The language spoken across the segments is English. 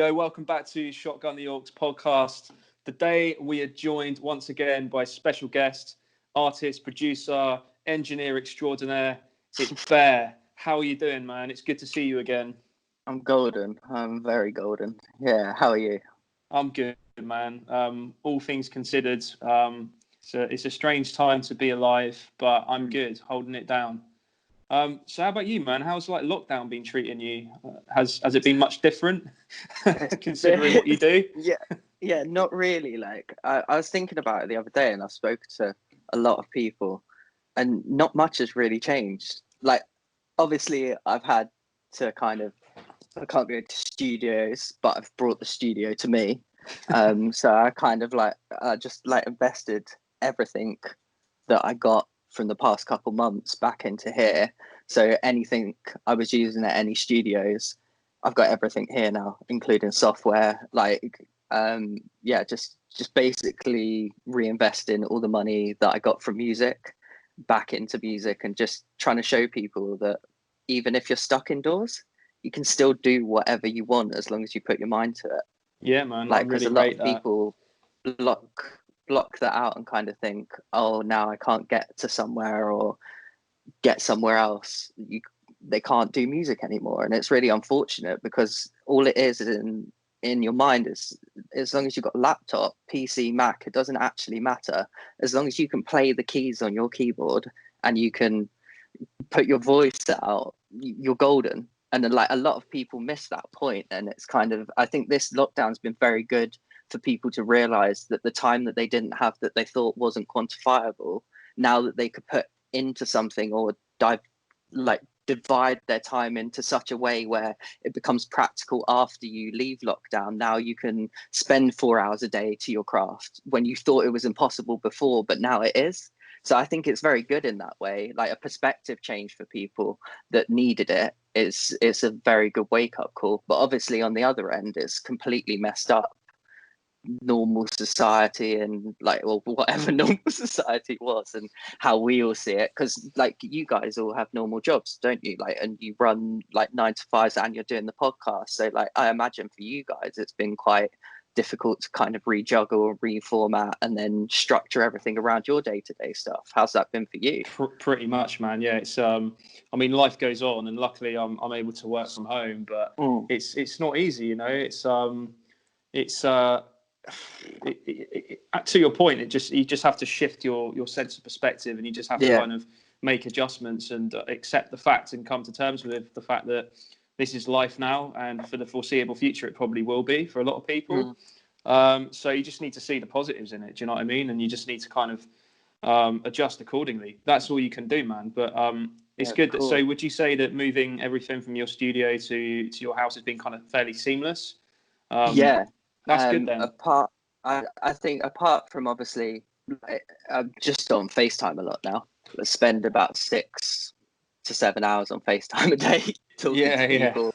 go. Welcome back to Shotgun the Orcs podcast. Today we are joined once again by special guest, artist, producer, engineer extraordinaire. It's Bear. How are you doing, man? It's good to see you again. I'm golden. I'm very golden. Yeah, how are you? I'm good, man. All things considered, it's a strange time to be alive, but I'm good, holding it down. So how about you, man? How's lockdown been treating you? Has it been much different considering what you do? Yeah, not really. I was thinking about it the other day, and I spoke to a lot of people, and not much has really changed. Obviously, I've had to I can't go to studios, but I've brought the studio to me. So I just invested everything that I got from the past couple months back into here. So anything I was using at any studios, I've got everything here now, including software. Just basically reinvesting all the money that I got from music back into music, and just trying to show people that even if you're stuck indoors, you can still do whatever you want as long as you put your mind to it. Yeah, man. Because a lot of people block that out and kind of think, oh, now I can't get to somewhere or get somewhere else. They can't do music anymore, and it's really unfortunate, because all it is in your mind is, as long as you've got a laptop, PC, Mac, it doesn't actually matter. As long as you can play the keys on your keyboard and you can put your voice out, you're golden. And then, a lot of people miss that point, and it's I think this lockdown's been very good for people to realize that the time that they didn't have, that they thought wasn't quantifiable, now that they could put into something, or divide their time into such a way where it becomes practical after you leave lockdown. Now you can spend 4 hours a day to your craft when you thought it was impossible before, but now it is. So I think it's very good in that way, a perspective change for people that needed it. It's a very good wake-up call. But obviously on the other end, it's completely messed up normal society, and whatever normal society was, and how we all see it. Because you guys all have normal jobs, don't you? And you run 9 to 5s, and you're doing the podcast. So I imagine for you guys it's been quite difficult to kind of rejuggle, reformat, and then structure everything around your day-to-day stuff. How's that been for you? Pretty much, man. Yeah, it's life goes on, and luckily I'm able to work from home, but it's not easy, to your point, you just have to shift your sense of perspective, and you just have to kind of make adjustments and accept the fact and come to terms with the fact that this is life now, and for the foreseeable future it probably will be for a lot of people. So you just need to see the positives in it, do you know what I mean? And you just need to kind of adjust accordingly. That's all you can do, man. But it's good. Cool. So would you say that moving everything from your studio to your house has been kind of fairly seamless? That's good then. I think apart from, obviously, I'm just on FaceTime a lot now. I spend about 6 to 7 hours on FaceTime a day talking to people,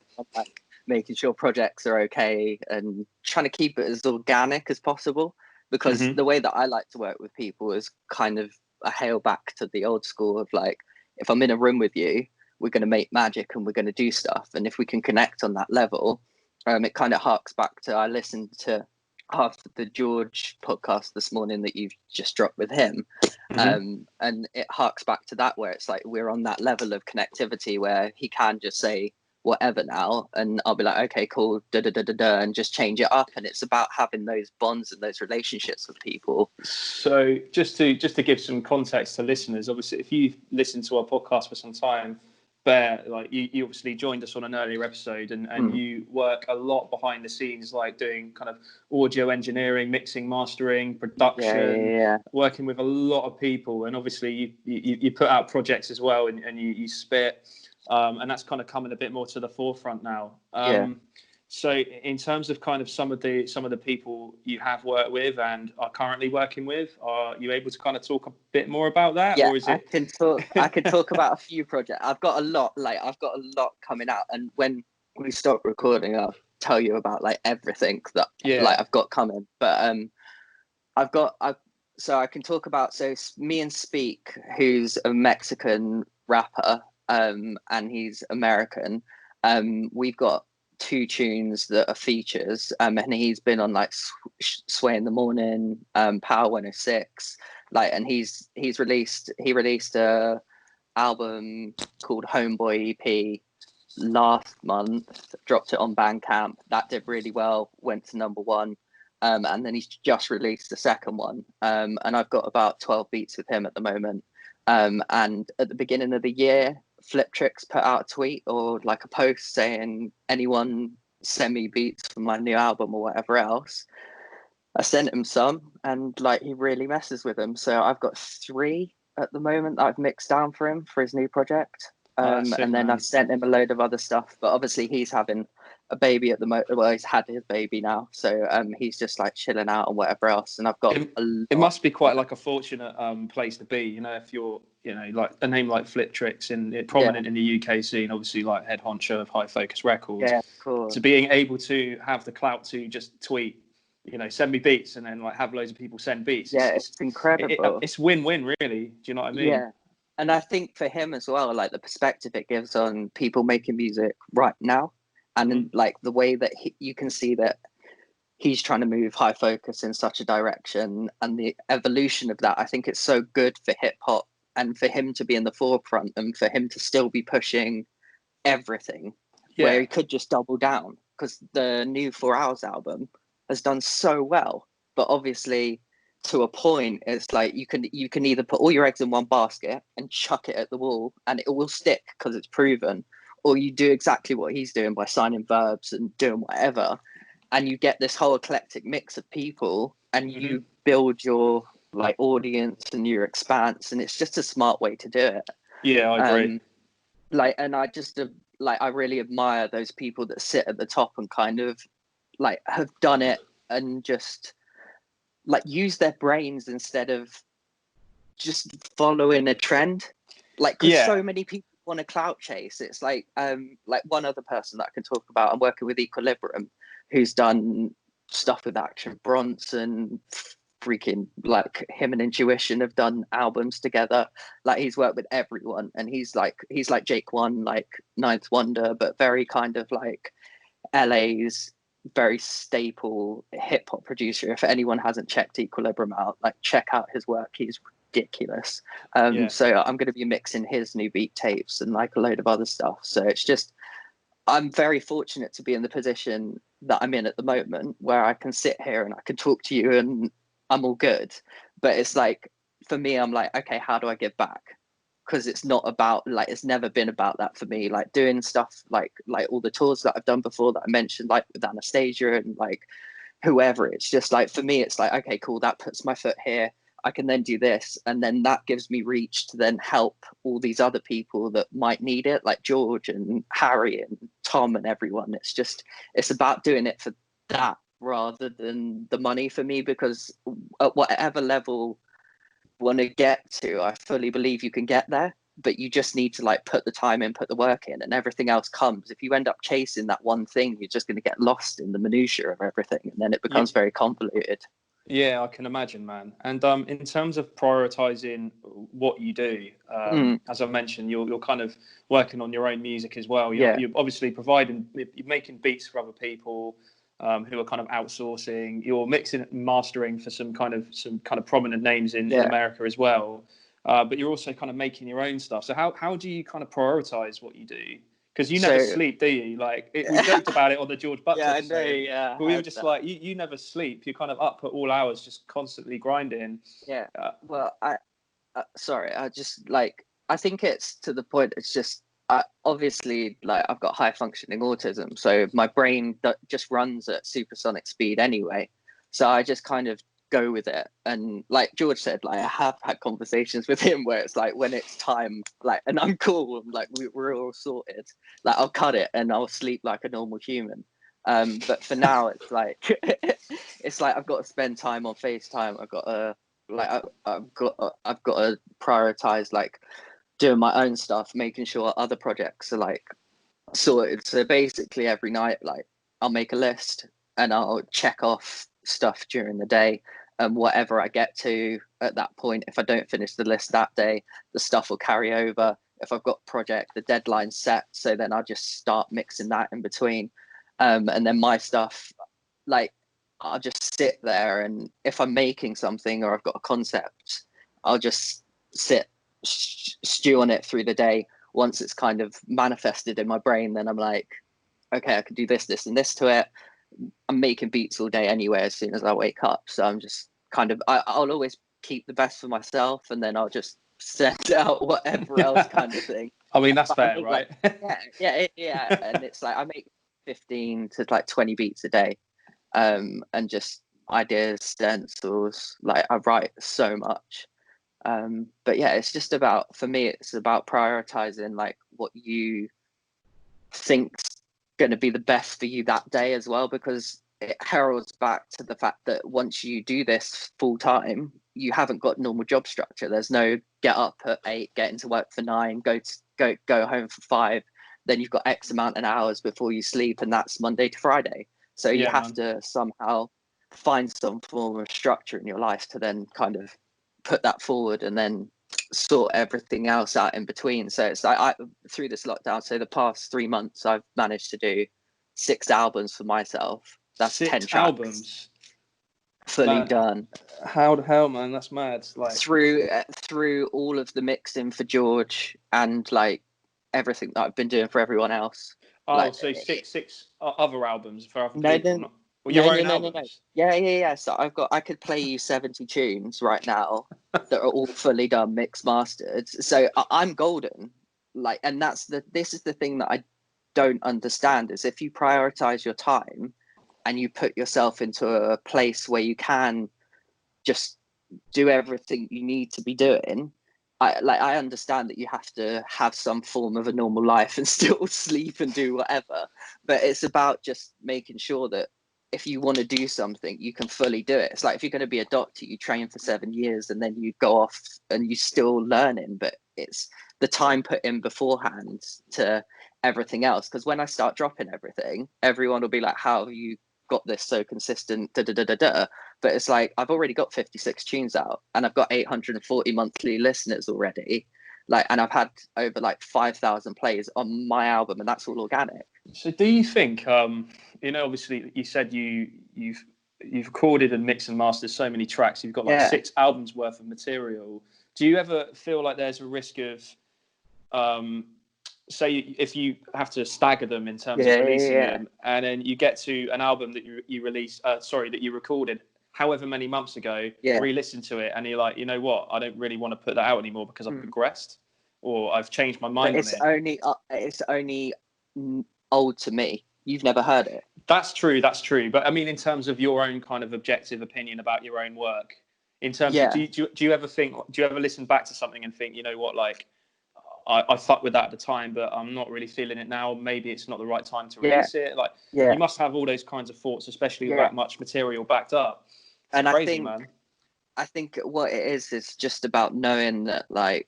making sure projects are okay, and trying to keep it as organic as possible. Because the way that I like to work with people is kind of a hail back to the old school of if I'm in a room with you, we're going to make magic and we're going to do stuff. And if we can connect on that level, it kind of harks back to, I listened to half of the George podcast this morning that you've just dropped with him. And it harks back to that, where it's we're on that level of connectivity where he can just say whatever now, and I'll be okay, cool, and just change it up. And it's about having those bonds and those relationships with people. So just to give some context to listeners, obviously, if you've listened to our podcast for some time, Bear, you obviously joined us on an earlier episode, and you work a lot behind the scenes, doing kind of audio engineering, mixing, mastering, production, working with a lot of people. And obviously you put out projects as well, and you spit, and that's kind of coming a bit more to the forefront now. So in terms of kind of some of the people you have worked with and are currently working with, are you able to kind of talk a bit more about that? Yeah, or is it... I can talk about a few projects. I've got a lot coming out, and when we stop recording, I'll tell you about everything that I've got coming. But so I can talk about, me and Speak, who's a Mexican rapper, and he's American. We've got 2 tunes that are features, and he's been on like Sway in the Morning, Power 106, like, and he released a album called Homeboy EP last month, dropped it on Bandcamp. That did really well, went to #1. And then he's just released the second one. And I've got about 12 beats with him at the moment. And at the beginning of the year, Fliptrix put out a tweet or like a post saying, anyone send me beats for my new album or whatever else. I sent him some, and like, he really messes with them. So I've got 3 at the moment that I've mixed down for him for his new project. And then I've sent him a load of other stuff, but obviously he's having a baby at the moment. Well, he's had his baby now, so he's just like chilling out and whatever else. And I've got it must be quite like a fortunate place to be, you know, if you're, you know, like a name like Fliptrix and prominent in the UK scene, obviously like head honcho of High Focus Records. Yeah, cool. So being able to have the clout to just tweet, you know, send me beats, and then like have loads of people send beats. Yeah, it's incredible. It's win-win, really. Do you know what I mean? Yeah. And I think for him as well, like the perspective it gives on people making music right now, and like the way that you can see that he's trying to move High Focus in such a direction, and the evolution of that. I think it's so good for hip hop, and for him to be in the forefront, and for him to still be pushing everything, where he could just double down, because the new 4 Hours album has done so well. But obviously, to a point, it's like you can either put all your eggs in one basket and chuck it at the wall and it will stick because it's proven, or you do exactly what he's doing by signing verbs and doing whatever, and you get this whole eclectic mix of people, and you build your like audience and your expanse, and it's just a smart way to do it. Yeah, I agree. Like, and I just like, I really admire those people that sit at the top and kind of like have done it and just like use their brains instead of just following a trend. Like, because so many people want to clout chase. It's like one other person that I can talk about, I'm working with Equilibrium, who's done stuff with Action Bronson, freaking, like, him and Intuition have done albums together. Like, he's worked with everyone, and he's like Jake One, like Ninth Wonder, but very kind of like LA's very staple hip hop producer. If anyone hasn't checked Equilibrium out, like, check out his work. He's ridiculous. So I'm going to be mixing his new beat tapes and like a load of other stuff. So it's just, I'm very fortunate to be in the position that I'm in at the moment, where I can sit here and I can talk to you and I'm all good. But it's like, for me, I'm like, okay, how do I give back? Because it's not about, like, it's never been about that for me. Like, doing stuff like all the tours that I've done before that I mentioned, like with Anastasia and like whoever, it's just like, for me, it's like, okay, cool, that puts my foot here. I can then do this, and then that gives me reach to then help all these other people that might need it, like George and Harry and Tom and everyone. It's just, it's about doing it for that rather than the money for me, because at whatever level you want to get to, I fully believe you can get there, but you just need to like put the time in, put the work in, and everything else comes. If you end up chasing that one thing, you're just going to get lost in the minutiae of everything, and then it becomes very convoluted. Yeah, I can imagine, man. And in terms of prioritizing what you do, as I mentioned, you're kind of working on your own music as well. You're obviously you're making beats for other people who are kind of outsourcing. You're mixing and mastering for some kind of prominent names in America as well. But you're also kind of making your own stuff. So how do you kind of prioritize what you do? Because you never sleep, do you? Like, we joked about it on the George Butler episode. I know, but we were just like, you never sleep. You're kind of up at all hours, just constantly grinding. Yeah. Well, sorry, I just like, I think it's to the point. It's just, obviously, like, I've got high functioning autism, so my brain just runs at supersonic speed anyway. So I just kind of go with it. And like George said, like, I have had conversations with him where it's like, when it's time, like, and I'm cool, I'm like, we're all sorted, like, I'll cut it and I'll sleep like a normal human. But for now, it's like it's like I've got to spend time on FaceTime. I've got to I've got to prioritize like doing my own stuff, making sure other projects are like sorted. So basically every night, like, I'll make a list and I'll check off stuff during the day, and whatever I get to at that point, if I don't finish the list that day, the stuff will carry over. If I've got a project, the deadline's set, so then I'll just start mixing that in between. And then my stuff, like, I'll just sit there, and if I'm making something or I've got a concept, I'll just stew on it through the day. Once it's kind of manifested in my brain, then I'm like, okay, I could do this, this, and this to it. I'm making beats all day anyway as soon as I wake up. So I'm just kind of, I'll always keep the best for myself, and then I'll just send out whatever else kind of thing. I mean, that's But fair, right? Yeah. And it's like I make 15 to like 20 beats a day, and just ideas, stencils. Like, I write so much. But yeah, it's just about, for me, it's about prioritizing like what you think's going to be the best for you that day as well, because it heralds back to the fact that once you do this full time, you haven't got normal job structure. There's no get up at 8, get into work for 9, go home for 5, then you've got X amount of hours before you sleep, and that's Monday to Friday. So you have to somehow find some form of structure in your life to then kind of put that forward, and then sort everything else out in between. So it's like, through this lockdown, so the past 3 months, I've managed to do 6 albums for myself. That's 10 tracks albums fully done. How the hell, man? That's mad. Like, through all of the mixing for George and like everything that I've been doing for everyone else. Oh, like, so six other albums for other no, people, no, or your no, own no, albums? No. Yeah. So I could play you 70 tunes right now that are all fully done, mixed, mastered. So I'm golden. Like, and this is the thing that I don't understand, is if you prioritize your time and you put yourself into a place where you can just do everything you need to be doing. I understand that you have to have some form of a normal life and still sleep and do whatever, but it's about just making sure that if you want to do something, you can fully do it. It's like, if you're going to be a doctor, you train for 7 years and then you go off and you're still learning, but it's the time put in beforehand to everything else. Because when I start dropping everything, everyone will be like, how have you got this so consistent, but it's like, I've already got 56 tunes out, and I've got 840 monthly listeners already, like, and I've had over like 5,000 plays on my album, and that's all organic. So do you think, obviously you said you've recorded and mixed and mastered so many tracks, you've got like 6 albums worth of material. Do you ever feel like there's a risk of, say, if you have to stagger them in terms of releasing them, and then you get to an album that you released, that you recorded however many months ago, re-listen to it, and you're like, you know what, I don't really want to put that out anymore because I've progressed, or I've changed my mind on it. It's only old to me. You've never heard it. That's true. But I mean, in terms of your own kind of objective opinion about your own work, in terms of, do you ever listen back to something and think, you know what, like, I fucked with that at the time, but I'm not really feeling it now. Maybe it's not the right time to release it. Like, you must have all those kinds of thoughts, especially with that much material backed up. It's crazy, man. I think what it is just about knowing that, like,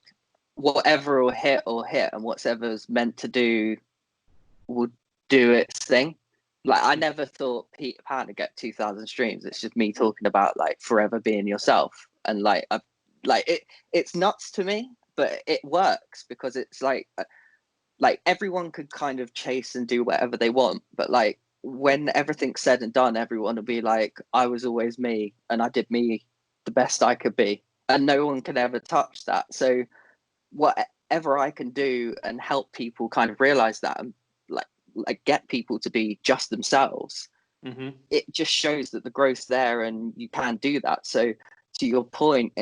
whatever will hit, and whatever's meant to do will do its thing. Like, I never thought Peter Pan would get 2,000 streams. It's just me talking about like forever being yourself, and like, it's nuts to me, but it works because it's like everyone could kind of chase and do whatever they want, but like, when everything's said and done, everyone will be like, I was always me, and I did me the best I could be, and no one can ever touch that. So whatever I can do and help people kind of realize that, and like get people to be just themselves, it just shows that the growth's there and you can do that. So to your point,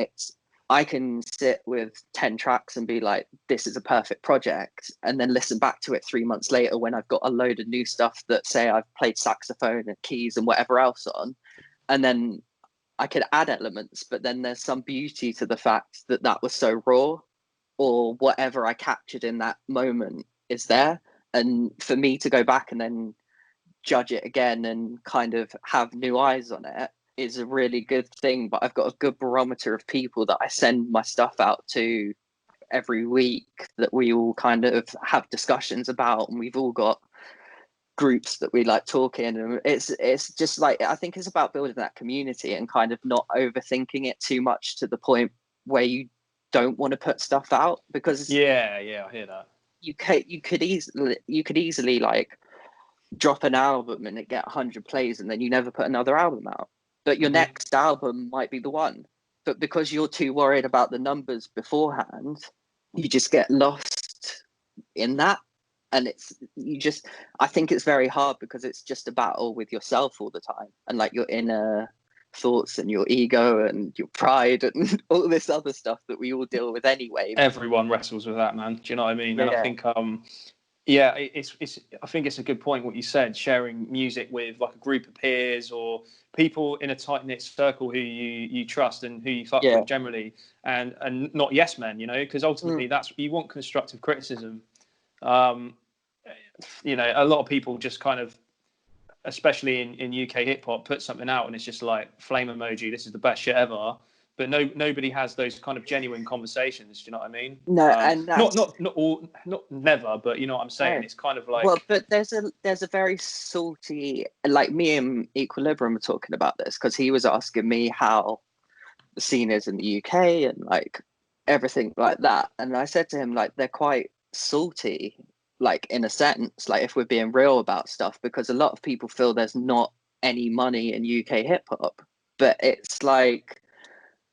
I can sit with 10 tracks and be like, this is a perfect project, and then listen back to it 3 months later when I've got a load of new stuff that, say, I've played saxophone and keys and whatever else on, and then I could add elements, but then there's some beauty to the fact that that was so raw, or whatever I captured in that moment is there. And for me to go back and then judge it again and kind of have new eyes on it is a really good thing. But I've got a good barometer of people that I send my stuff out to every week that we all kind of have discussions about, and we've all got groups that we like talking, and it's just like, I think it's about building that community and kind of not overthinking it too much to the point where you don't want to put stuff out, because I hear that. you could easily like drop an album and it get 100 plays and then you never put another album out. But your next album might be the one. But because you're too worried about the numbers beforehand, you just get lost in that. And I think it's very hard because it's just a battle with yourself all the time. And like your inner thoughts and your ego and your pride and all this other stuff that we all deal with anyway. Everyone wrestles with that, man. Do you know what I mean? And I think, I think it's a good point what you said, sharing music with like a group of peers or people in a tight-knit circle who you trust and who you fuck with generally, and not yes men, you know, because ultimately that's, you want constructive criticism. You know, a lot of people just kind of, especially in UK hip hop, put something out and it's just like flame emoji, this is the best shit ever. But nobody has those kind of genuine conversations. Do you know what I mean? No, and that's, not never, but you know what I'm saying. It's kind of like, well, but there's a very salty, like me and Equilibrium were talking about this because he was asking me how the scene is in the UK and like everything like that, and I said to him like they're quite salty, like in a sense, like if we're being real about stuff, because a lot of people feel there's not any money in UK hip hop, but it's like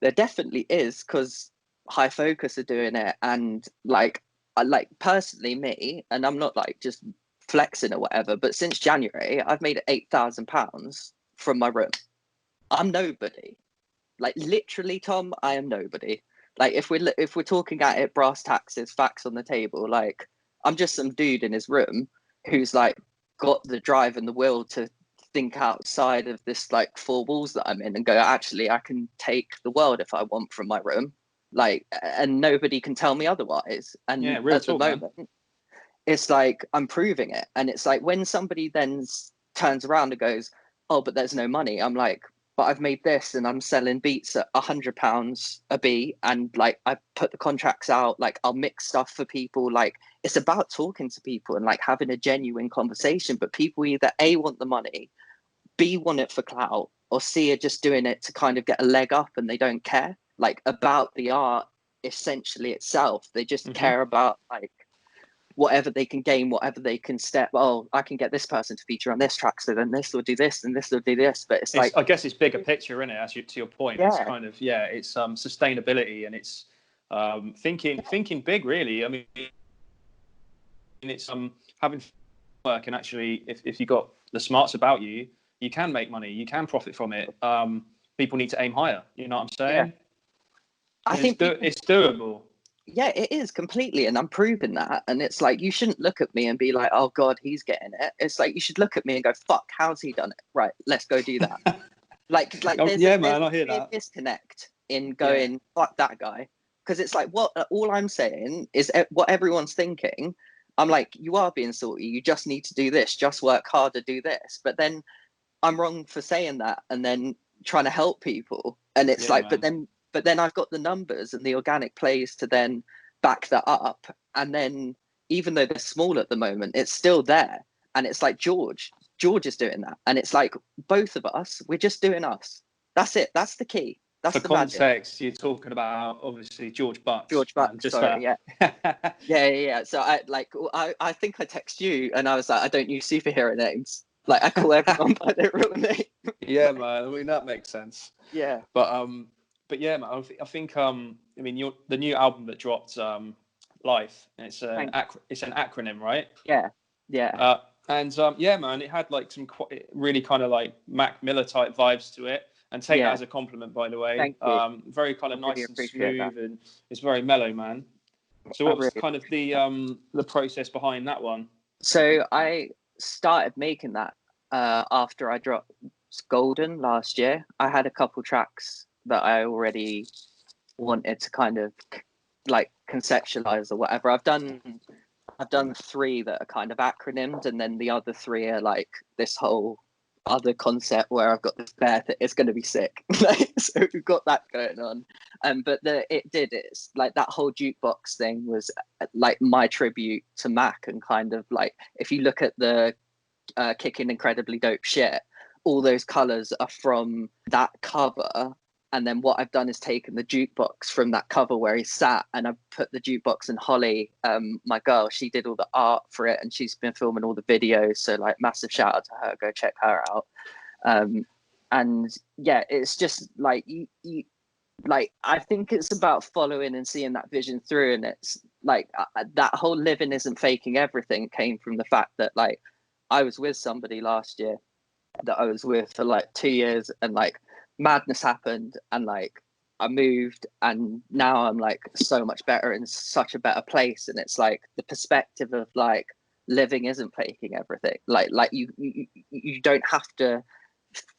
there definitely is, because High Focus are doing it, and like I like personally me, and I'm not like just flexing or whatever, but since January I've made £8,000 from my room. I'm nobody, like literally, Tom. I am nobody. Like if we're talking at it, brass taxes, facts on the table, like I'm just some dude in his room who's like got the drive and the will to think outside of this like four walls that I'm in and go, actually, I can take the world if I want from my room, like, and nobody can tell me otherwise. And real at talk, the moment, man, it's like I'm proving it. And it's like when somebody then turns around and goes, oh, but there's no money, I'm like, but I've made this and I'm selling beats at £100 a beat, and like I put the contracts out, like I'll mix stuff for people. Like it's about talking to people and like having a genuine conversation. But people either A, want the money, B, want it for clout, or C, are just doing it to kind of get a leg up, and they don't care like about the art essentially itself. They just care about like whatever they can gain, whatever they can step. Oh, I can get this person to feature on this track, so then this will do this and this will do this. But it's like, I guess it's bigger picture, isn't it? As to your point, it's kind of it's sustainability, and it's thinking big, really. I mean, it's having work, and actually, if you got the smarts about you, you can make money, you can profit from it. People need to aim higher. You know what I'm saying? I think it's doable. Yeah, it is completely, and I'm proving that. And it's like, you shouldn't look at me and be like, oh God, he's getting it. It's like, you should look at me and go, fuck, how's he done it? Right, let's go do that. like there's I hear that disconnect in going, fuck that guy. Because it's like, what all I'm saying is what everyone's thinking. I'm like, you are being salty, you just need to do this, just work harder, do this. But then I'm wrong for saying that and then trying to help people. And it's like, man. But then I've got the numbers and the organic plays to then back that up. And then even though they're small at the moment, it's still there. And it's like George is doing that. And it's like both of us, we're just doing us. That's it. That's the key. That's for the context, magic. You're talking about obviously George Butts. George Butts, sorry, yeah. So I think I text you and I was like, I don't use superhero names. Like I call everyone by their real name. Yeah, man. I mean, that makes sense. Yeah. But yeah, man. I think I mean, the new album that dropped, L.I.F.E, and it's an acronym, right? Yeah. Yeah, man, it had like some really kind of like Mac Miller type vibes to it, and take that as a compliment, by the way. Thank you. Very kind of nice really and smooth, and it's very mellow, man. So what's kind of the process behind that one? So I started making that after I dropped Golden last year. I had a couple tracks that I already wanted to kind of like conceptualize or whatever. I've done 3 that are kind of acronymed, and then the other 3 are like this whole other concept where I've got this bear that it's going to be sick. So we've got that going on. But it's like that whole jukebox thing was like my tribute to Mac, and kind of like, if you look at the Kicking Incredibly Dope Shit, all those colors are from that cover And then what I've done is taken the jukebox from that cover where he sat, and I've put the jukebox, and Holly, my girl, she did all the art for it, and she's been filming all the videos. So like, massive shout out to her. Go check her out. And yeah, it's just like you like, I think it's about following and seeing that vision through. And it's like that whole living isn't faking everything came from the fact that like I was with somebody last year that I was with for like 2 years, and like madness happened, and like I moved, and now I'm like so much better, in such a better place. And it's like the perspective of like living isn't faking everything. Like you don't have to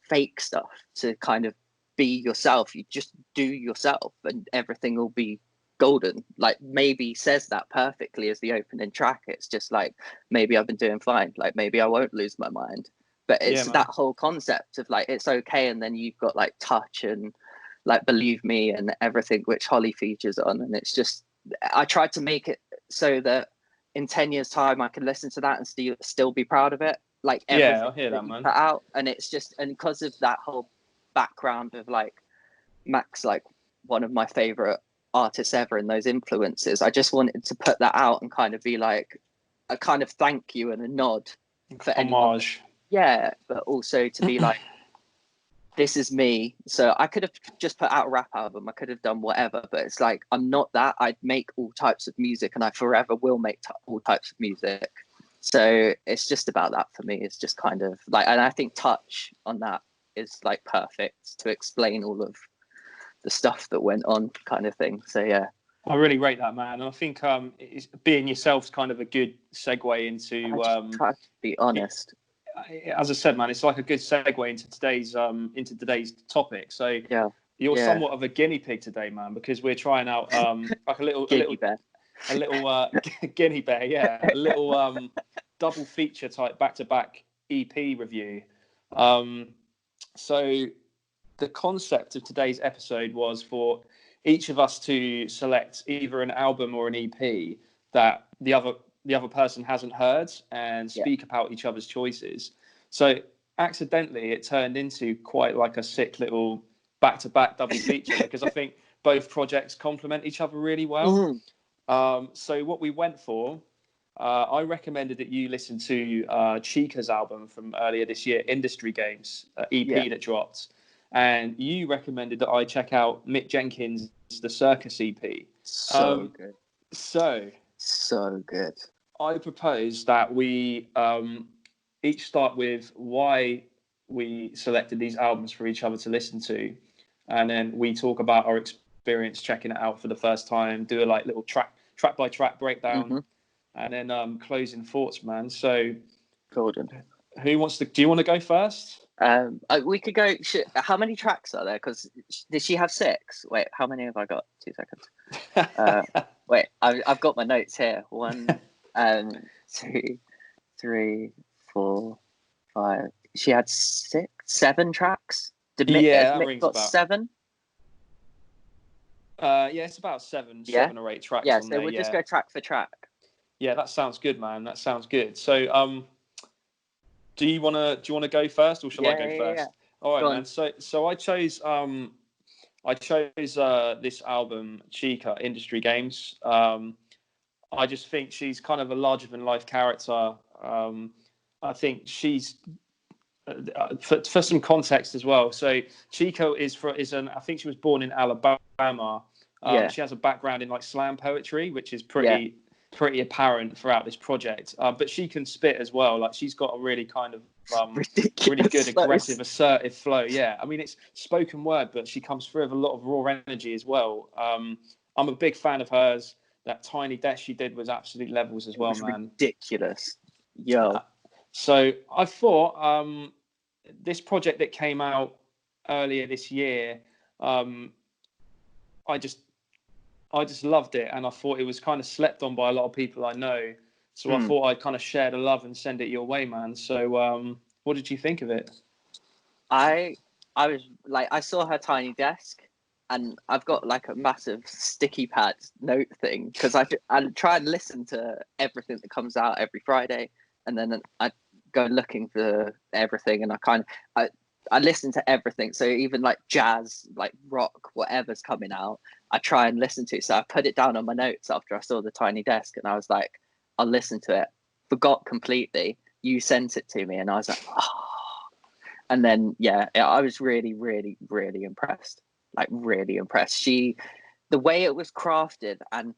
fake stuff to kind of be yourself. You just do yourself, and everything will be golden. Like, maybe says that perfectly as the opening track. It's just like, maybe I've been doing fine, like maybe I won't lose my mind. But it's that whole concept of like, it's okay. And then you've got like Touch and like Believe Me and everything, which Holly features on. And it's just, I tried to make it so that in 10 years time I can listen to that and still be proud of it. Like, everything I hear that, man. put out. And it's just, and because of that whole background of like Max, like one of my favorite artists ever, and those influences, I just wanted to put that out and kind of be like a kind of thank you and a nod for homage. Yeah, but also to be like, this is me. So I could have just put out a rap album, I could have done whatever, but it's like, I'm not that. I'd make all types of music, and I forever will make all types of music. So it's just about that for me. It's just kind of like, and I think Touch on that is like perfect to explain all of the stuff that went on, kind of thing. So yeah, I really rate that, man. And I think being yourself's kind of a good segue into try to be honest. As I said, man, it's like a good segue into today's topic. So yeah, you're somewhat of a guinea pig today, man, because we're trying out like a little guinea bear, a little double feature type back-to-back EP review. So the concept of today's episode was for each of us to select either an album or an EP that the other person hasn't heard, and speak about each other's choices. So accidentally, it turned into quite like a sick little back-to-back double feature, because I think both projects complement each other really well. So what we went for, I recommended that you listen to CHIKA's album from earlier this year, Industry Games EP that dropped. And you recommended that I check out Mick Jenkins' The Circus EP. So good. So good. I propose that we each start with why we selected these albums for each other to listen to, and then we talk about our experience checking it out for the first time, do a like little track by track breakdown, and then closing thoughts, man. So golden. Who wants to? Do you want to go first? We could go. How many tracks are there? Because did she have 6? Wait, how many have I got? 2 seconds. Wait, I've got my notes here. 1, 2, 3, 4, 5. She had 6, 7 tracks. Did Mick got 7? Yeah, it's about 7 or 8 tracks. Yeah, so we'll just go track for track. Yeah, that sounds good, man. That sounds good. So, do you wanna go first, or shall I go first? Yeah. All right, man. So I chose this album, CHIKA, Industry Games. I just think she's kind of a larger than life character. I think she's for some context as well. So CHIKA I think she was born in Alabama. She has a background in like slam poetry, which is pretty apparent throughout this project. But she can spit as well. Like, she's got a really kind of really good, aggressive, assertive flow. Yeah, I mean, it's spoken word, but she comes through with a lot of raw energy as well. I'm a big fan of hers. That Tiny Desk she did was absolute levels as well, man. Ridiculous. Yo. So I thought this project that came out earlier this year, I just loved it, and I thought it was kind of slept on by a lot of people I know. So I thought I'd kind of share the love and send it your way, man. So what did you think of it? I was like, I saw her Tiny Desk, and I've got like a massive sticky pad note thing, because I try and listen to everything that comes out every Friday, and then I go looking for everything, and I listen to everything. So even like jazz, like rock, whatever's coming out, I try and listen to. So I put it down on my notes after I saw the tiny desk, and I was like, I'll listen to it. Forgot completely. You sent it to me, and I was like, oh. And then I was really, really, really impressed. Like really impressed. The way it was crafted, and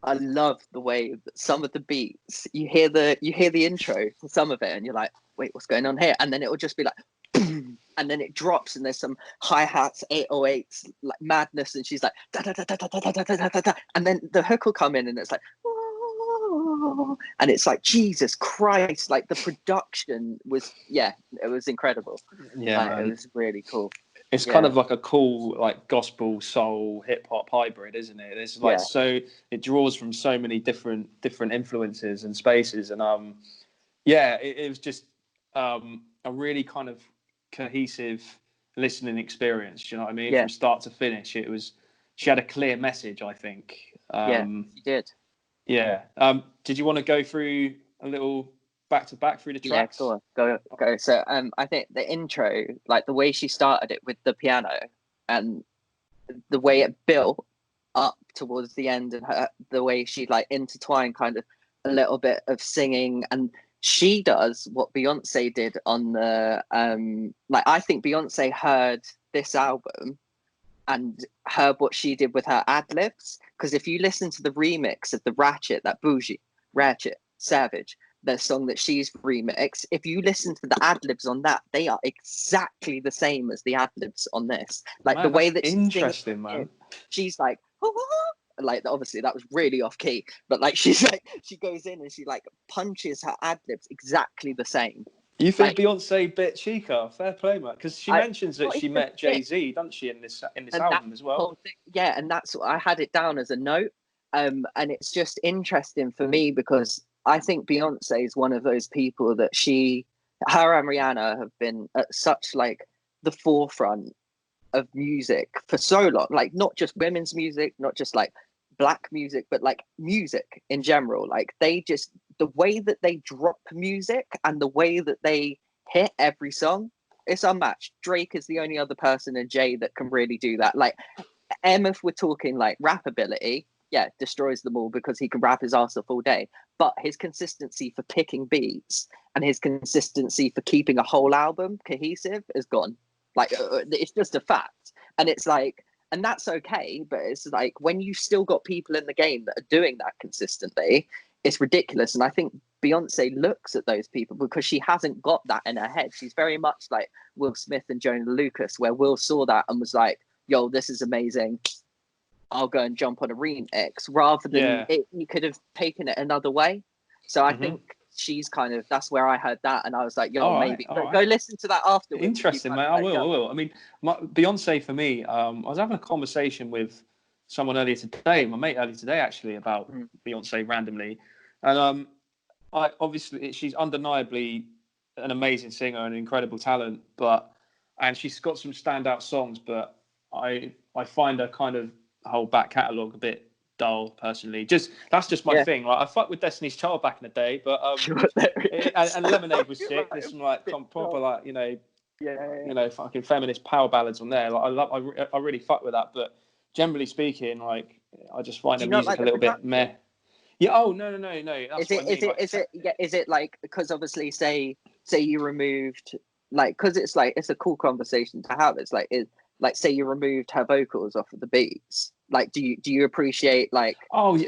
I love the way that some of the beats, you hear the intro for some of it, and you're like, wait, what's going on here? And then it will just be like, boom, and then it drops, and there's some hi-hats, 808s, like madness, and she's like, da da da da da da da da da da, and then the hook will come in, and it's like, and it's like, Jesus Christ, like the production was, it was incredible. Yeah, it was really cool. It's kind of like a cool, like gospel, soul, hip hop hybrid, isn't it? It's like so it draws from so many different influences and spaces, and it was just a really kind of cohesive listening experience. You know what I mean? Yeah. From start to finish, she had a clear message, I think. She did. Yeah. Did you want to go through a little back to back through the tracks? Yeah, go. So I think the intro, like the way she started it with the piano and the way it built up towards the end, and the way she like intertwined kind of a little bit of singing, and she does what Beyonce did on the like, I think Beyonce heard this album and heard what she did with her ad-libs, because if you listen to the remix of the Ratchet Savage, the song that she's remixed, if you listen to the ad-libs on that, they are exactly the same as the ad-libs on this. Like, man, the way that interesting, man. She's like, like, obviously that was really off key, but like she's like, she goes in and she like punches her ad-libs exactly the same. You think like, Beyonce bit CHIKA? Fair play, man. Because she mentions that she met Jay-Z, doesn't she, in this album as well? And that's what I had it down as a note. And it's just interesting for me because I think Beyonce is one of those people that her and Rihanna have been at such like the forefront of music for so long. Like, not just women's music, not just like black music, but like music in general. Like, the way that they drop music and the way that they hit every song, it's unmatched. Drake is the only other person, and Jay, that can really do that. Like, if we're talking like rap ability, destroys them all because he can rap his ass off all day. But his consistency for picking beats and his consistency for keeping a whole album cohesive is gone. Like, it's just a fact. And it's like, and that's okay, but it's like, when you've still got people in the game that are doing that consistently, it's ridiculous. And I think Beyonce looks at those people because she hasn't got that in her head. She's very much like Will Smith and Jonah Lucas, where Will saw that and was like, yo, this is amazing, I'll go and jump on a remix, rather than you could have taken it another way. So I think she's kind of, that's where I heard that, and I was like, yo, maybe go listen to that afterwards. Interesting, man. I will. I mean, Beyonce for me, I was having a conversation with someone earlier today, my mate earlier today actually, about Beyonce randomly, and I obviously, she's undeniably an amazing singer and an incredible talent, and she's got some standout songs, but I find her kind of whole back catalogue a bit dull, personally. That's just my thing. Like, I fucked with Destiny's Child back in the day, but and Lemonade was sick. There's some like proper like, you know, fucking feminist power ballads on there. Like, I really fuck with that, but generally speaking, like, I just find the music like a little bit meh. Yeah. Oh no. That's is it like, because obviously say you removed, like, because it's like, it's a cool conversation to have. It's like, like, say you removed her vocals off of the beats, like, do you appreciate like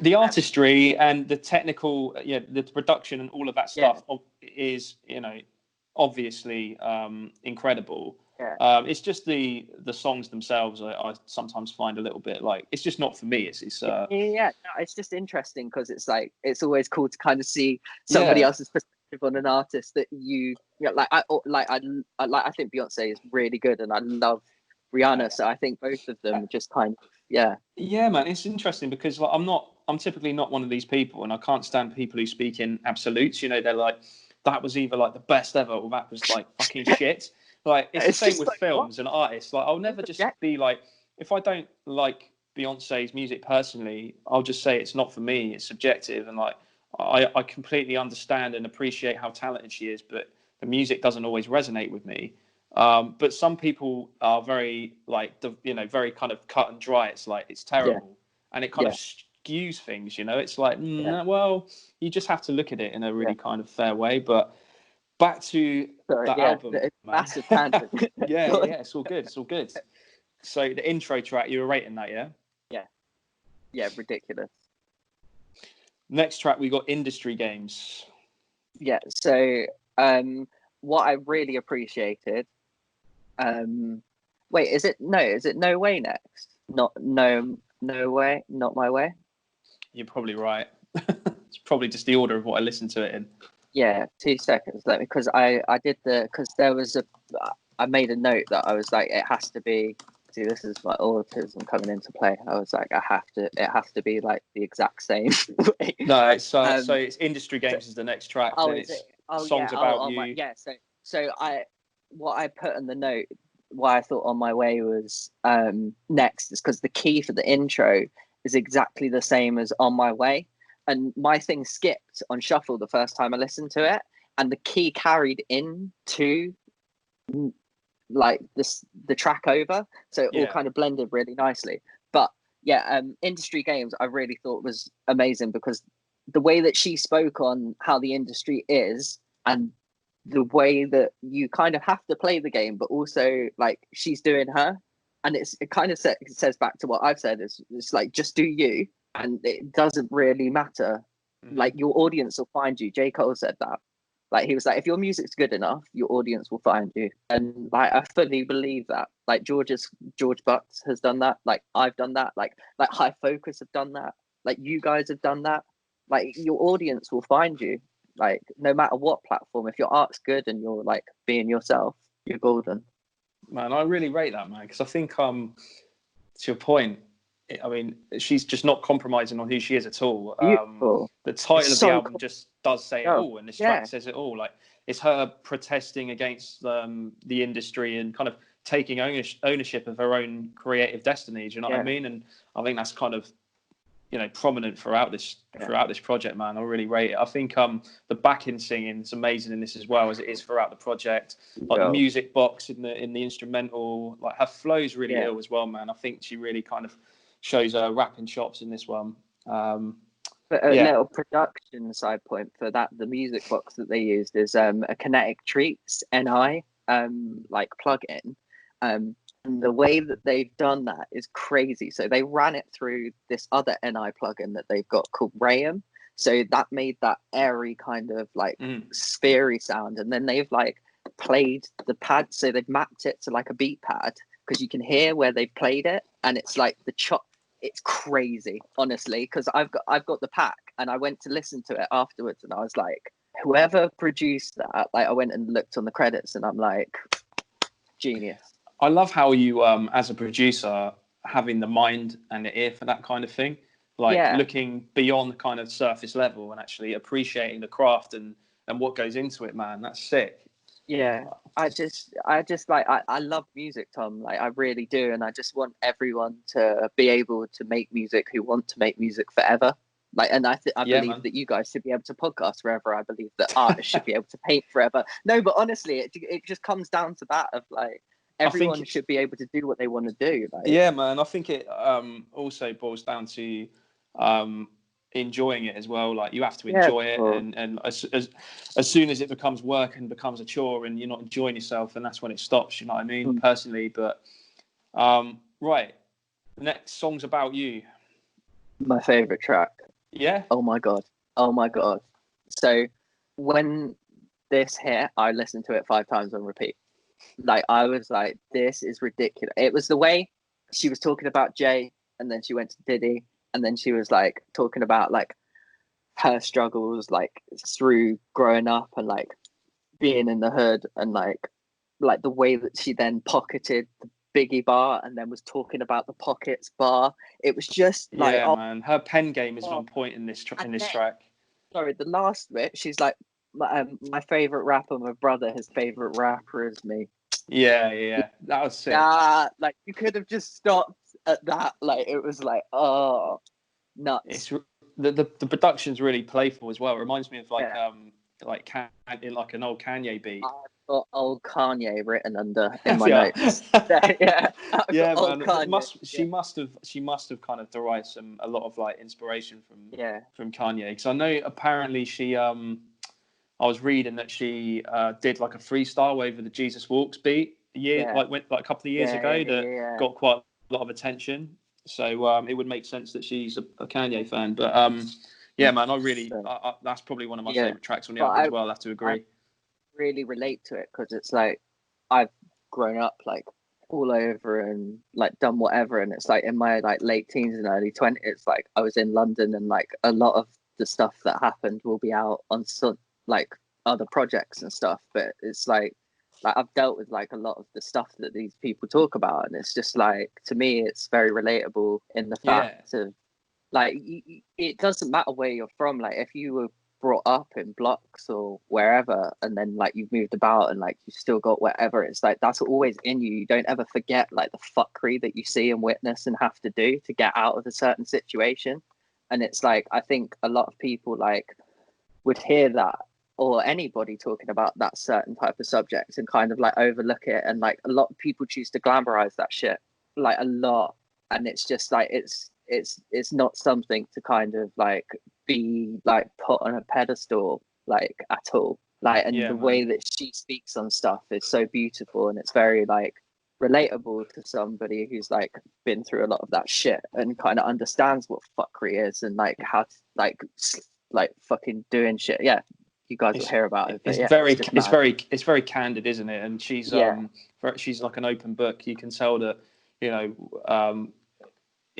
the artistry and the technical, the production and all of that stuff is, obviously incredible. It's just the songs themselves I sometimes find a little bit like, it's just not for me. It's just interesting because it's like, it's always cool to kind of see somebody else's perspective on an artist that I think Beyonce is really good, and I love Rihanna, so I think both of them just kind of man, it's interesting because like, I'm typically not one of these people, and I can't stand people who speak in absolutes. They're like, that was either like the best ever or that was like fucking shit. Like, it's the same with like, films and artists. Like, I'll never just be like, if I don't like Beyonce's music personally, I'll just say it's not for me, it's subjective, and like, I completely understand and appreciate how talented she is, but the music doesn't always resonate with me. But some people are very very kind of cut and dry. It's like it's terrible, and it kind of skews things. It's like well, you just have to look at it in a really kind of fair way. But back to that album, massive tangent. yeah, it's all good. It's all good. So the intro track, you were rating that, yeah? Yeah, ridiculous. Next track, we got Industry Games. Yeah, so what I really appreciated. Wait, is it No Way next? Not No Way, Not My Way. You're probably right. It's probably just the order of what I listened to it in. Yeah, 2 seconds. Because because there was I made a note that I was like, it has to be. See, this is my autism coming into play. I was like, it has to be like the exact same way. No, so it's Industry Games is the next track. Oh, then is it's it? Oh, Songs yeah. About You. So what I put in the note, why I thought On My Way was next, is because the key for the intro is exactly the same as On My Way, and my thing skipped on shuffle the first time I listened to it, and the key carried into like the track over, so it all kind of blended really nicely. But Industry Games I really thought was amazing, because the way that she spoke on how the industry is, and the way that you kind of have to play the game, but also like she's doing her, and it kind of says back to what I've said, it's like, just do you, and it doesn't really matter. Like, your audience will find you. J. Cole said that. Like, he was like, if your music's good enough, your audience will find you. And like, I fully believe that. Like, George Butts has done that. Like, I've done that. Like High Focus have done that. Like, you guys have done that. Like, your audience will find you. Like, no matter what platform, if your art's good and you're like being yourself, you're golden. Man, I really rate that, man, because I think to your point, I mean, she's just not compromising on who she is at all. The title of the album just does say it all, and this track says it all. Like, it's her protesting against the industry and kind of taking ownership of her own creative destiny. Do you know what I mean? And I think that's kind of prominent throughout this project, man. I really rate it. I think the backing singing is amazing in this as well, as it is throughout the project. Like the music box in the instrumental, like her flow's really ill as well, man. I think she really kind of shows her rapping chops in this one. But a little production side point for that, the music box that they used is a Kinetic Treats NI like plugin. And the way that they've done that is crazy. So they ran it through this other NI plugin that they've got called Rayum. So that made that airy kind of like sphery sound. And then they've like played the pad. So they've mapped it to like a beat pad, because you can hear where they've played it. And it's like the chop. It's crazy, honestly, because I've got the pack, and I went to listen to it afterwards, and I was like, whoever produced that, like, I went and looked on the credits, and I'm like, genius. I love how you, as a producer, having the mind and the ear for that kind of thing, like looking beyond kind of surface level and actually appreciating the craft and what goes into it, man. That's sick. Yeah, I just like, I love music, Tom. Like, I really do, and I just want everyone to be able to make music who want to make music forever. Like, and I believe that you guys should be able to podcast forever. I believe that artists should be able to paint forever. No, but honestly, it just comes down to that, of like, everyone should be able to do what they want to do. Like, yeah, man. I think it also boils down to enjoying it as well. Like, you have to enjoy it, and as soon as it becomes work and becomes a chore and you're not enjoying yourself, then that's when it stops. You know what I mean? Personally, but right. Next song's About You. My favorite track. Yeah. Oh my god. So when this hit, I listened to it 5 times on repeat. Like, I was like, this is ridiculous. It was the way she was talking about Jay, and then she went to Diddy, and then she was like talking about like her struggles, like through growing up and like being in the hood, and like the way that she then pocketed the Biggie bar and then was talking about the Pockets bar. It was just like, man, her pen game is on point in this track. Sorry, the last bit, she's like, my favorite rapper, my brother, his favorite rapper is me. Yeah, that was sick. Like, you could have just stopped at that. Like, it was like, oh, nuts. It's the production's really playful as well. It reminds me of like an old Kanye beat. got old Kanye written under in my notes. Yeah, yeah, man. Kanye. She must have kind of derived a lot of like inspiration from Kanye, because I know apparently she I was reading that she did like a freestyle over the Jesus Walks beat like a couple of years ago that got quite a lot of attention. So it would make sense that she's a Kanye fan. But yeah, man, that's probably one of my favorite tracks on the album as well. I have to agree. I really relate to it because it's like I've grown up like all over and like done whatever, and it's like in my like late teens and early 20s, it's like I was in London, and like a lot of the stuff that happened will be out on like other projects and stuff, but it's like I've dealt with like a lot of the stuff that these people talk about, and it's just like, to me it's very relatable in the fact of like it doesn't matter where you're from. Like if you were brought up in blocks or wherever, and then like you've moved about and like you've still got whatever, it's like that's always in you. You don't ever forget like the fuckery that you see and witness and have to do to get out of a certain situation. And it's like, I think a lot of people like would hear that, or anybody talking about that certain type of subject, and kind of like overlook it. And like a lot of people choose to glamorize that shit like a lot, and it's just like it's not something to kind of like be like put on a pedestal like at all. Like, and the way that she speaks on stuff is so beautiful, and it's very like relatable to somebody who's like been through a lot of that shit and kind of understands what fuckery is and like how to like fucking doing shit. Yeah, you guys will hear about it. It's very candid, isn't it? And she's she's like an open book. You can tell that, you know,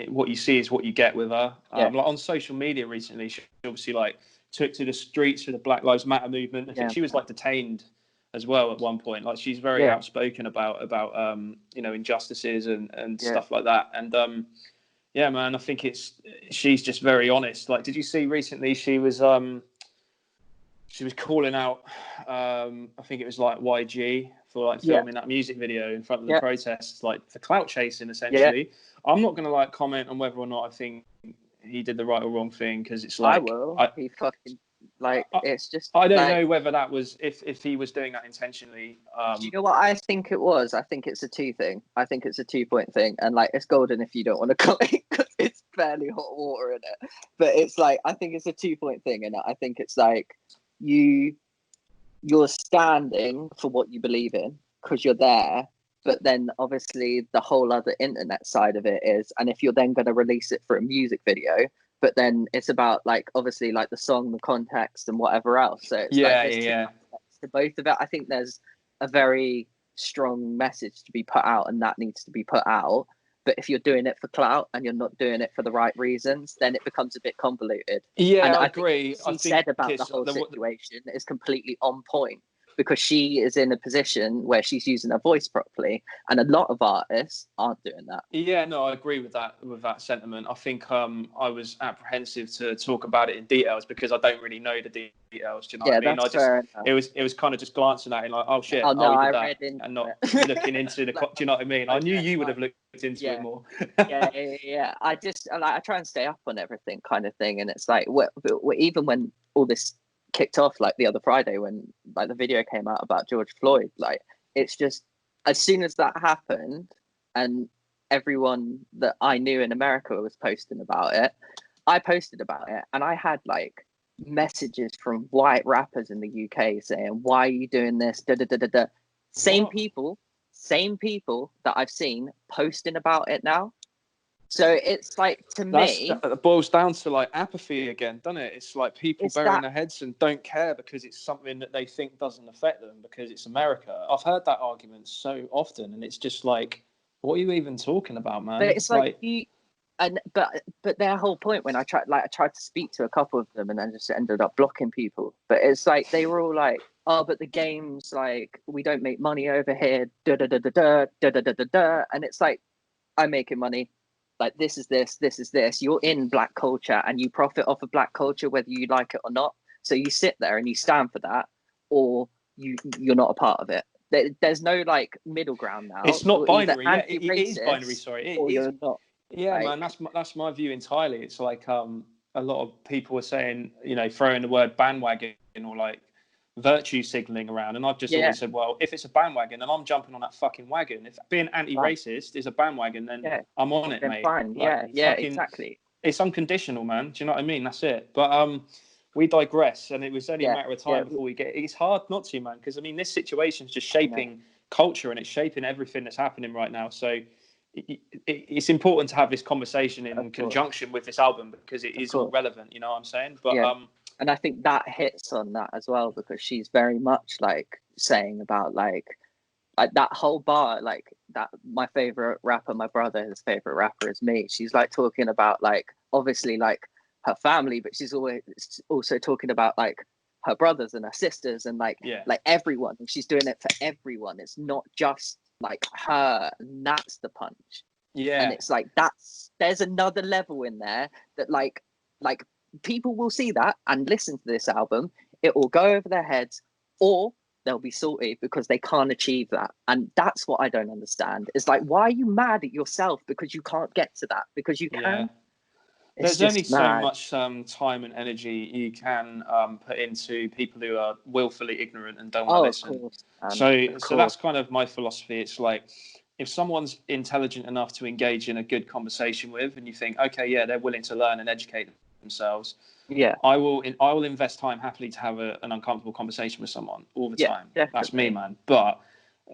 what you see is what you get with her. Like on social media recently, she obviously like took to the streets for the Black Lives Matter movement. I think she was like detained as well at one point. Like she's very outspoken about you know, injustices and stuff like that. And yeah, man, I think she's just very honest. Like, did you see recently she was calling out I think it was like YG for like filming that music video in front of the protests, like for clout chasing essentially. I'm not going to like comment on whether or not I think he did the right or wrong thing, because it's like he fucking like it's just I don't know whether that was if he was doing that intentionally. Do you know what I think it was? I think it's a thing. I think it's a 2-point thing, and like it's golden if you don't want to comment because it's fairly hot water in it. But it's like, I think it's a 2-point thing, and I think it's like you're standing for what you believe in because you're there. But then obviously the whole other internet side of it is, and if you're then going to release it for a music video, but then it's about like obviously like the song, the context, and whatever else. So it's to both of it. I think there's a very strong message to be put out, and that needs to be put out. But if you're doing it for clout and you're not doing it for the right reasons, then it becomes a bit convoluted. Yeah, and I agree. What she said about the whole situation is completely on point, because she is in a position where she's using her voice properly, and a lot of artists aren't doing that. Yeah, no, I agree with that sentiment. I think I was apprehensive to talk about it in details because I don't really know the details. Do you know what I mean? Fair enough. It was kind of just glancing at it like, oh shit, oh no, I read into and not it. looking into the. Do you know what I mean? I knew you would have looked into it more. yeah. I try and stay up on everything, kind of thing, and it's like even when all this kicked off, like the other Friday when like the video came out about George Floyd, like it's just, as soon as that happened and everyone that I knew in America was posting about it, I posted about it, and I had like messages from white rappers in the UK saying, why are you doing this? Same people that I've seen posting about it now. So it's like, it boils down to like apathy again, doesn't it? It's like people burying their heads and don't care because it's something that they think doesn't affect them because it's America. I've heard that argument so often, and it's just like, what are you even talking about, man? But it's like but their whole point, when I tried to speak to a couple of them, and then just ended up blocking people. But it's like they were all like, oh, but the game's like, we don't make money over here, and it's like, I'm making money. Like, this is this. You're in black culture and you profit off of black culture, whether you like it or not. So you sit there and you stand for that, or you're not a part of it. There's no like middle ground now. It's not binary. Yeah, it is binary. Sorry, you're not. Yeah, man, that's my view entirely. It's like a lot of people are saying, you know, throwing the word bandwagon or like virtue signaling around, and I've just always said, well, if it's a bandwagon, then I'm jumping on that fucking wagon. If being anti-racist is a bandwagon, then I'm on it, mate. Fine. Like, Exactly. It's unconditional, man. Do you know what I mean? That's it. But we digress, and it was only a matter of time before we get. It's hard not to, man, because I mean, this situation is just shaping culture, and it's shaping everything that's happening right now. So it's important to have this conversation in conjunction with this album, because it is all relevant. You know what I'm saying? But and I think that hits on that as well, because she's very much like saying about like that whole bar, like that my favorite rapper, my brother, his favorite rapper is me. She's like talking about like obviously like her family, but she's always also talking about like her brothers and her sisters and like everyone. And she's doing it for everyone. It's not just like her, and that's the punch. Yeah. And it's like there's another level in there that like people will see that and listen to this album. It will go over their heads, or they'll be salty because they can't achieve that. And that's what I don't understand. It's like, why are you mad at yourself because you can't get to that? Because you can. Yeah. There's only so much time and energy you can put into people who are willfully ignorant and don't want to listen. Course, so that's kind of my philosophy. It's like, if someone's intelligent enough to engage in a good conversation with, and you think, okay, they're willing to learn and educate themselves, I will invest time happily to have an uncomfortable conversation with someone all the time. Definitely. That's me, man. But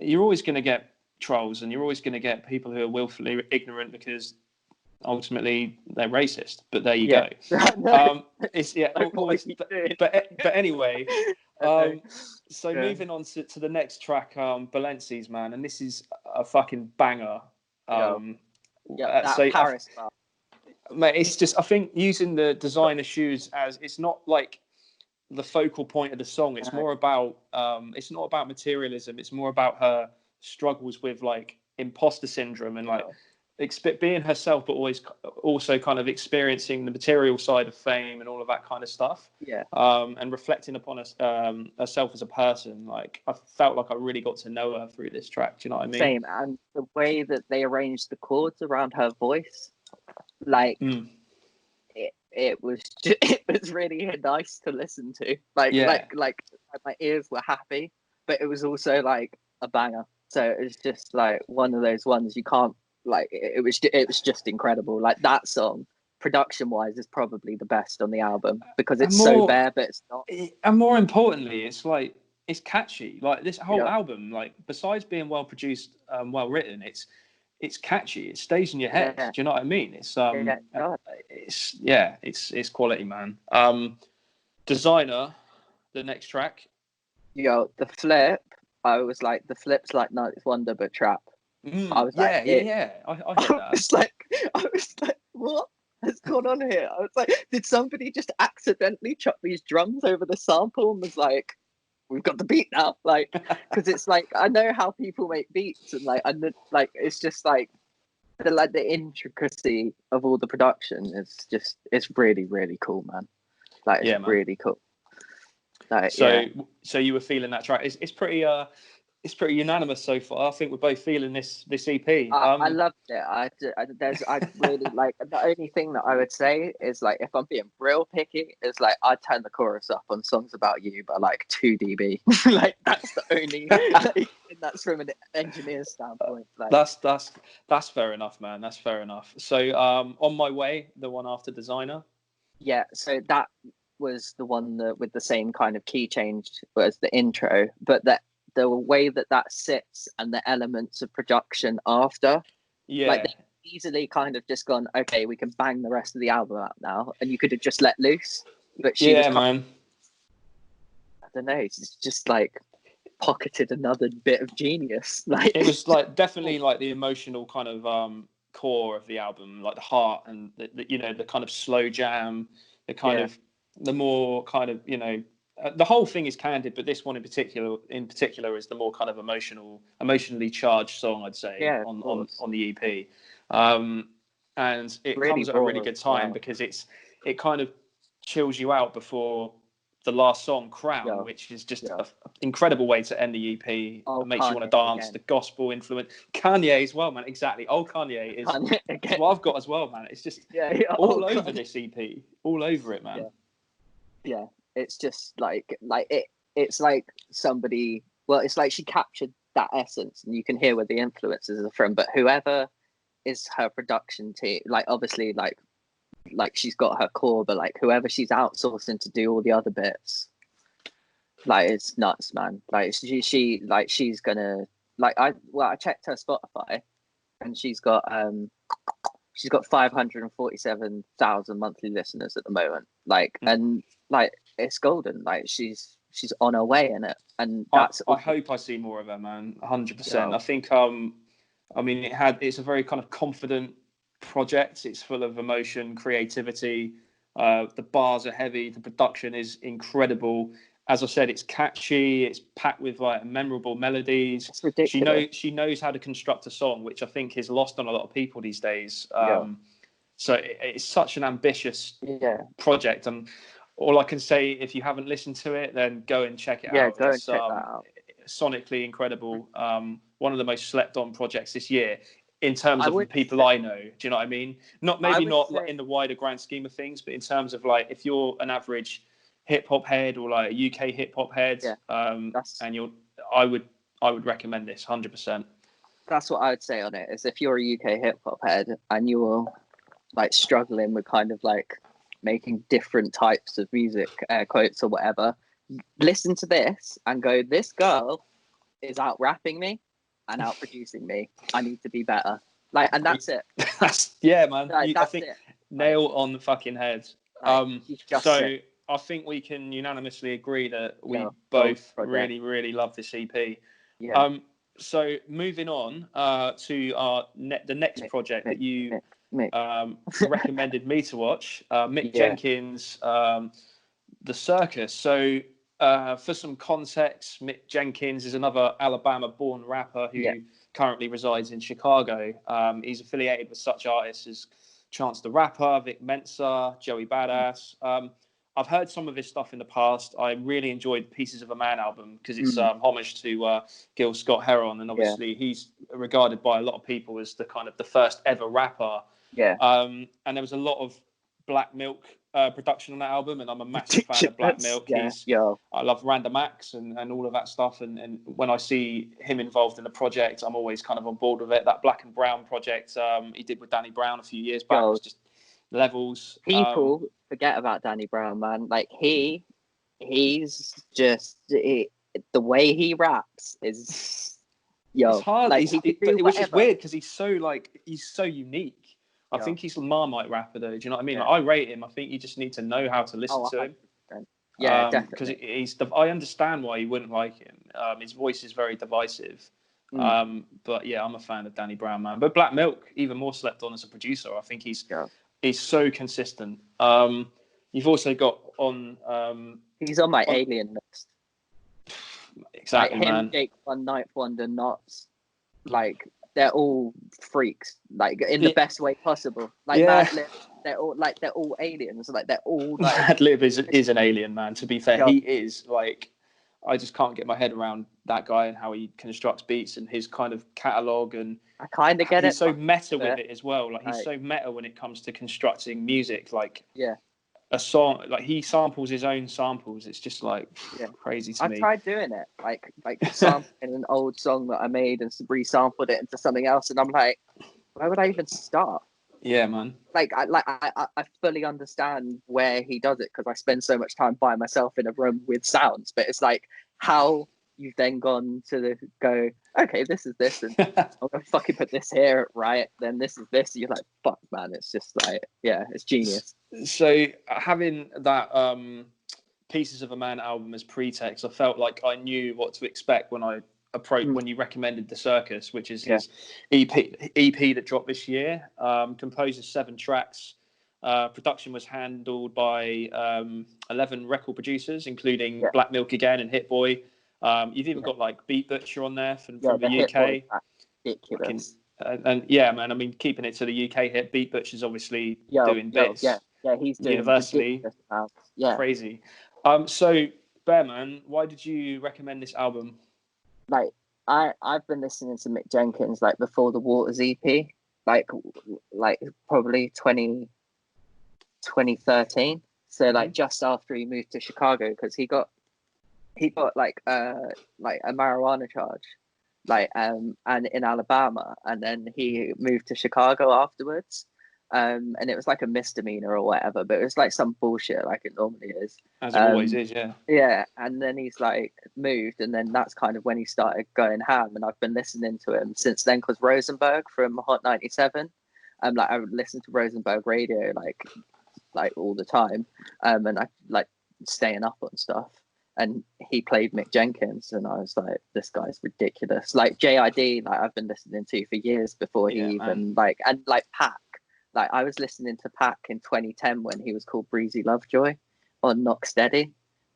you're always going to get trolls, and you're always going to get people who are willfully ignorant because ultimately they're racist. But there you go. It's always, but anyway. So moving on to the next track, Balencies, man, and this is a fucking banger. Paris bar. Mate, it's just, I think using the designer shoes as, it's not like the focal point of the song. It's more about it's not about materialism. It's more about her struggles with like imposter syndrome and like being herself, but always also kind of experiencing the material side of fame and all of that kind of stuff. And reflecting upon herself as a person. Like, I felt like I really got to know her through this track. Do you know what I mean? Same. And the way that they arranged the chords around her voice, like it was really nice to listen to. Like my ears were happy, but it was also like a banger. So it was just like one of those ones you can't like. It was just incredible. Like, that song, production wise, is probably the best on the album because it's so bare, but it's not. And more importantly, it's like, it's catchy. Like, this whole album, like, besides being well produced, well written, it's catchy. It stays in your head. Do you know what I mean? It's it's quality, man. Designer, the next track. The flip. I was like, the flip's like Ninth Wonder but trap. I was like, I hear that. I was like, what has gone on here? I was like, did somebody just accidentally chuck these drums over the sample and was like, we've got the beat now? Like, because it's like, I know how people make beats, and like, it's just like the intricacy of all the production is just, it's really, really cool, man. Like, it's really cool. Like, so you were feeling that track. It's pretty unanimous so far. I think we're both feeling this EP. I loved it. I really like, the only thing that I would say is, like, if I'm being real picky, is like, I'd turn the chorus up on Songs About You by like 2 dB. Like, that's the only like, that's from an engineer's standpoint. Like, that's fair enough, man. That's fair enough. So On My Way, the one after Designer. Yeah, so that was the one that with the same kind of key change as the intro, but that the way that sits and the elements of production after, like, they easily kind of just gone, okay, we can bang the rest of the album out now, and you could have just let loose. But she was man. I don't know. It's just like pocketed another bit of genius. Like, it was like definitely like the emotional kind of core of the album, like the heart and the kind of slow jam, the kind of the more kind of the whole thing is candid, but this one in particular is the more kind of emotionally charged song, I'd say, on the EP. And it really comes at a really good time because it kind of chills you out before the last song, Crown, which is just an incredible way to end the EP. It makes you want to dance. Again. The gospel influence, Kanye as well, man. Exactly. Old Kanye is what I've got as well, man. It's just all over this EP, all over it, man. Yeah, it's just like it. it's like somebody. Well, it's like she captured that essence, and you can hear where the influences are from. But whoever is her production team, like obviously, like she's got her core, but like whoever she's outsourcing to do all the other bits, like it's nuts, man. Like she's gonna I checked her Spotify, and she's got 547,000 monthly listeners at the moment. Like, and like it's golden. Like she's on her way in it, and that's. I hope I see more of her, man. 100%. I think I mean it's a very kind of confident project. It's full of emotion, creativity. The bars are heavy. The production is incredible. As I said, it's catchy. It's packed with like memorable melodies. It's ridiculous. She knows how to construct a song, which I think is lost on a lot of people these days. So it's such an ambitious project, and all I can say, if you haven't listened to it, then go and check it out. Go and check that out. Sonically incredible. One of the most slept on projects this year in terms of the people I know. Do you know what I mean? Not like in the wider grand scheme of things, but in terms of like if you're an average hip hop head or like a UK hip hop head, and I would recommend this 100%. That's what I would say on it. Is if you're a UK hip hop head and you're like struggling with kind of like making different types of music, air quotes or whatever, listen to this and go, this girl is out rapping me and out producing me. I need to be better. Like, and that's it. Man. I think nail on the fucking head. So I think we can unanimously agree that we both really, really love this EP. Yeah. So moving on to the next project that you recommended me to watch, Mick Jenkins, The Circus. So for some context, Mick Jenkins is another Alabama-born rapper who currently resides in Chicago. He's affiliated with such artists as Chance the Rapper, Vic Mensa, Joey Badass. I've heard some of his stuff in the past. I really enjoyed Pieces of a Man album because it's homage to Gil Scott-Heron, and obviously he's regarded by a lot of people as the kind of the first ever rapper. And there was a lot of Black Milk production on that album, and I'm a massive fan of Black Milk. I love Random Acts and all of that stuff, and when I see him involved in the project, I'm always kind of on board with it. That Black and Brown project he did with Danny Brown a few years back was just levels. People forget about Danny Brown, man. Like he's just the way he raps is it's hard. Like, it was just weird because he's so unique. I think he's a Marmite rapper, though. Do you know what I mean? Like, I rate him. I think you just need to know how to listen to him. Yeah, definitely. Because I understand why you wouldn't like him. His voice is very divisive. But yeah, I'm a fan of Danny Brown, man. But Black Milk, even more slept on as a producer. I think he's so consistent. You've also got on. He's on my Alien list. Exactly, like him, man. Jake One, Ninth Wonder, Knots, like they're all freaks, like in the best way possible. Like Madlib, they're all aliens. Like they're all like. Madlib is an alien, man. To be fair, he is like. I just can't get my head around that guy and how he constructs beats and his kind of catalog, and I kind of get he's so meta with it as well. Like he's so meta when it comes to constructing music. Like a song, like he samples his own samples. It's just like crazy to me. I tried doing it, like sampling an old song that I made and resampled it into something else, and I'm like, where would I even start? Yeah, man. Like I fully understand where he does it because I spend so much time by myself in a room with sounds. But it's like how you've then gone to go, okay, this is this, and I'm gonna fucking put this here, right? Then this is this. And you're like, fuck, man. It's just like, it's genius. So having that Pieces of a Man album as pretext, I felt like I knew what to expect when I approached when you recommended The Circus, which is his EP that dropped this year. Composed of 7 tracks. Production was handled by 11 record producers, including Black Milk again and Hit Boy. You've even got like Beat Butcher on there from the UK. Ridiculous. And man, I mean, keeping it to the UK hit, Beat Butcher's obviously doing bits. He's doing universally crazy. So Bear, man, why did you recommend this album? Like I've been listening to Mick Jenkins like before the Waters EP, like probably 2013. So like just after he moved to Chicago, because he got he got like a marijuana charge, and in Alabama, and then he moved to Chicago afterwards. And it was like a misdemeanor or whatever, but it was like some bullshit like it normally is. As it always is, yeah. Yeah, and then he's like moved, and then that's kind of when he started going ham, and I've been listening to him since then, because Rosenberg from Hot 97, like I would listen to Rosenberg radio like all the time, and I like staying up on stuff. And he played Mick Jenkins, and I was like, this guy's ridiculous. Like JID, like I've been listening to for years before he even like, and like Pac. Like I was listening to Pac in 2010 when he was called Breezy Lovejoy on Knock Steady.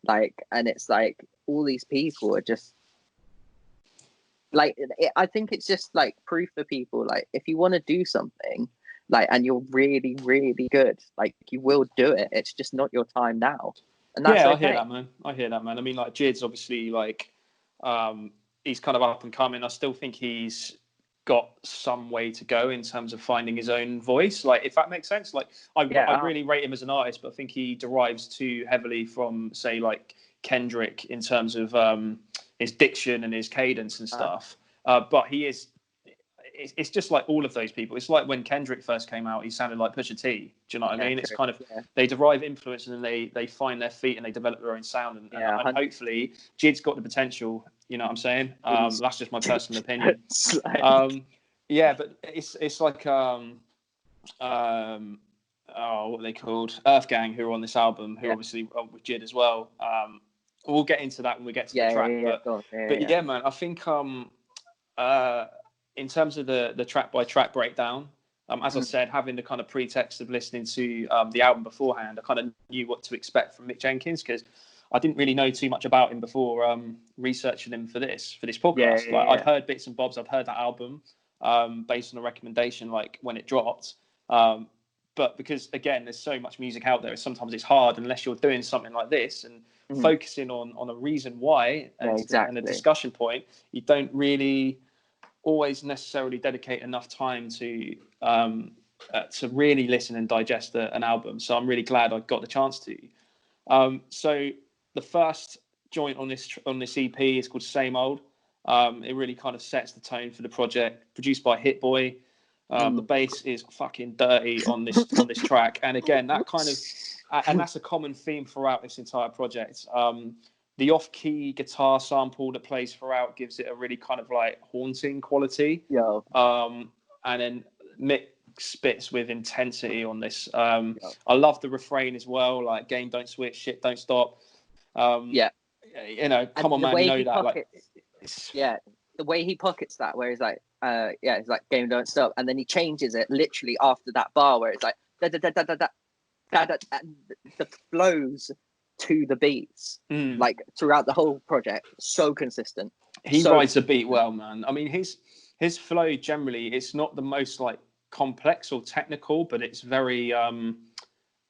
Like, and it's like all these people are just like, I think it's just like proof for people. Like, if you want to do something, like, and you're really, really good, like you will do it. It's just not your time now. And that's okay. I hear that, man. I mean, like Jid's obviously like, he's kind of up and coming. I still think he's got some way to go in terms of finding his own voice. Like, if that makes sense. Like, I really rate him as an artist, but I think he derives too heavily from, say, like Kendrick in terms of his diction and his cadence and stuff. But he is. It's just like all of those people. It's like when Kendrick first came out, he sounded like Pusha T. Do you know what I mean? It's kind of they derive influence and then they find their feet and they develop their own sound. And hopefully, Jid's got the potential. You know what I'm saying? That's just my personal opinion. Yeah, but it's like what are they called? Earth Gang, who are on this album, who obviously with Jid as well. We'll get into that when we get to the track. But yeah, man, I think in terms of the track by track breakdown, as I said, having the kind of pretext of listening to the album beforehand, I kind of knew what to expect from Mick Jenkins, because I didn't really know too much about him before researching him for this podcast. I'd heard bits and bobs. I'd heard that album based on a recommendation, like when it dropped. But because again, there's so much music out there, sometimes it's hard unless you're doing something like this and focusing on a reason why and a discussion point. You don't really always necessarily dedicate enough time to really listen and digest an album. So I'm really glad I got the chance to. So the first joint on this EP is called Same Old. It really kind of sets the tone for the project. Produced by Hit Boy. The bass is fucking dirty on this track, and again, that kind of and that's a common theme throughout this entire project. The off-key guitar sample that plays throughout gives it a really kind of like haunting quality. And then Mick spits with intensity on this. I love the refrain as well, like game don't switch, shit don't stop. You know, come on, man, you know that. Like, the way he pockets that, where he's like, it's like game don't stop, and then he changes it literally after that bar, where it's like da da da da da da da da, the flows to the beats, like throughout the whole project, so consistent. He rides the beat well, man. I mean, his flow generally, it's not the most like complex or technical, but it's very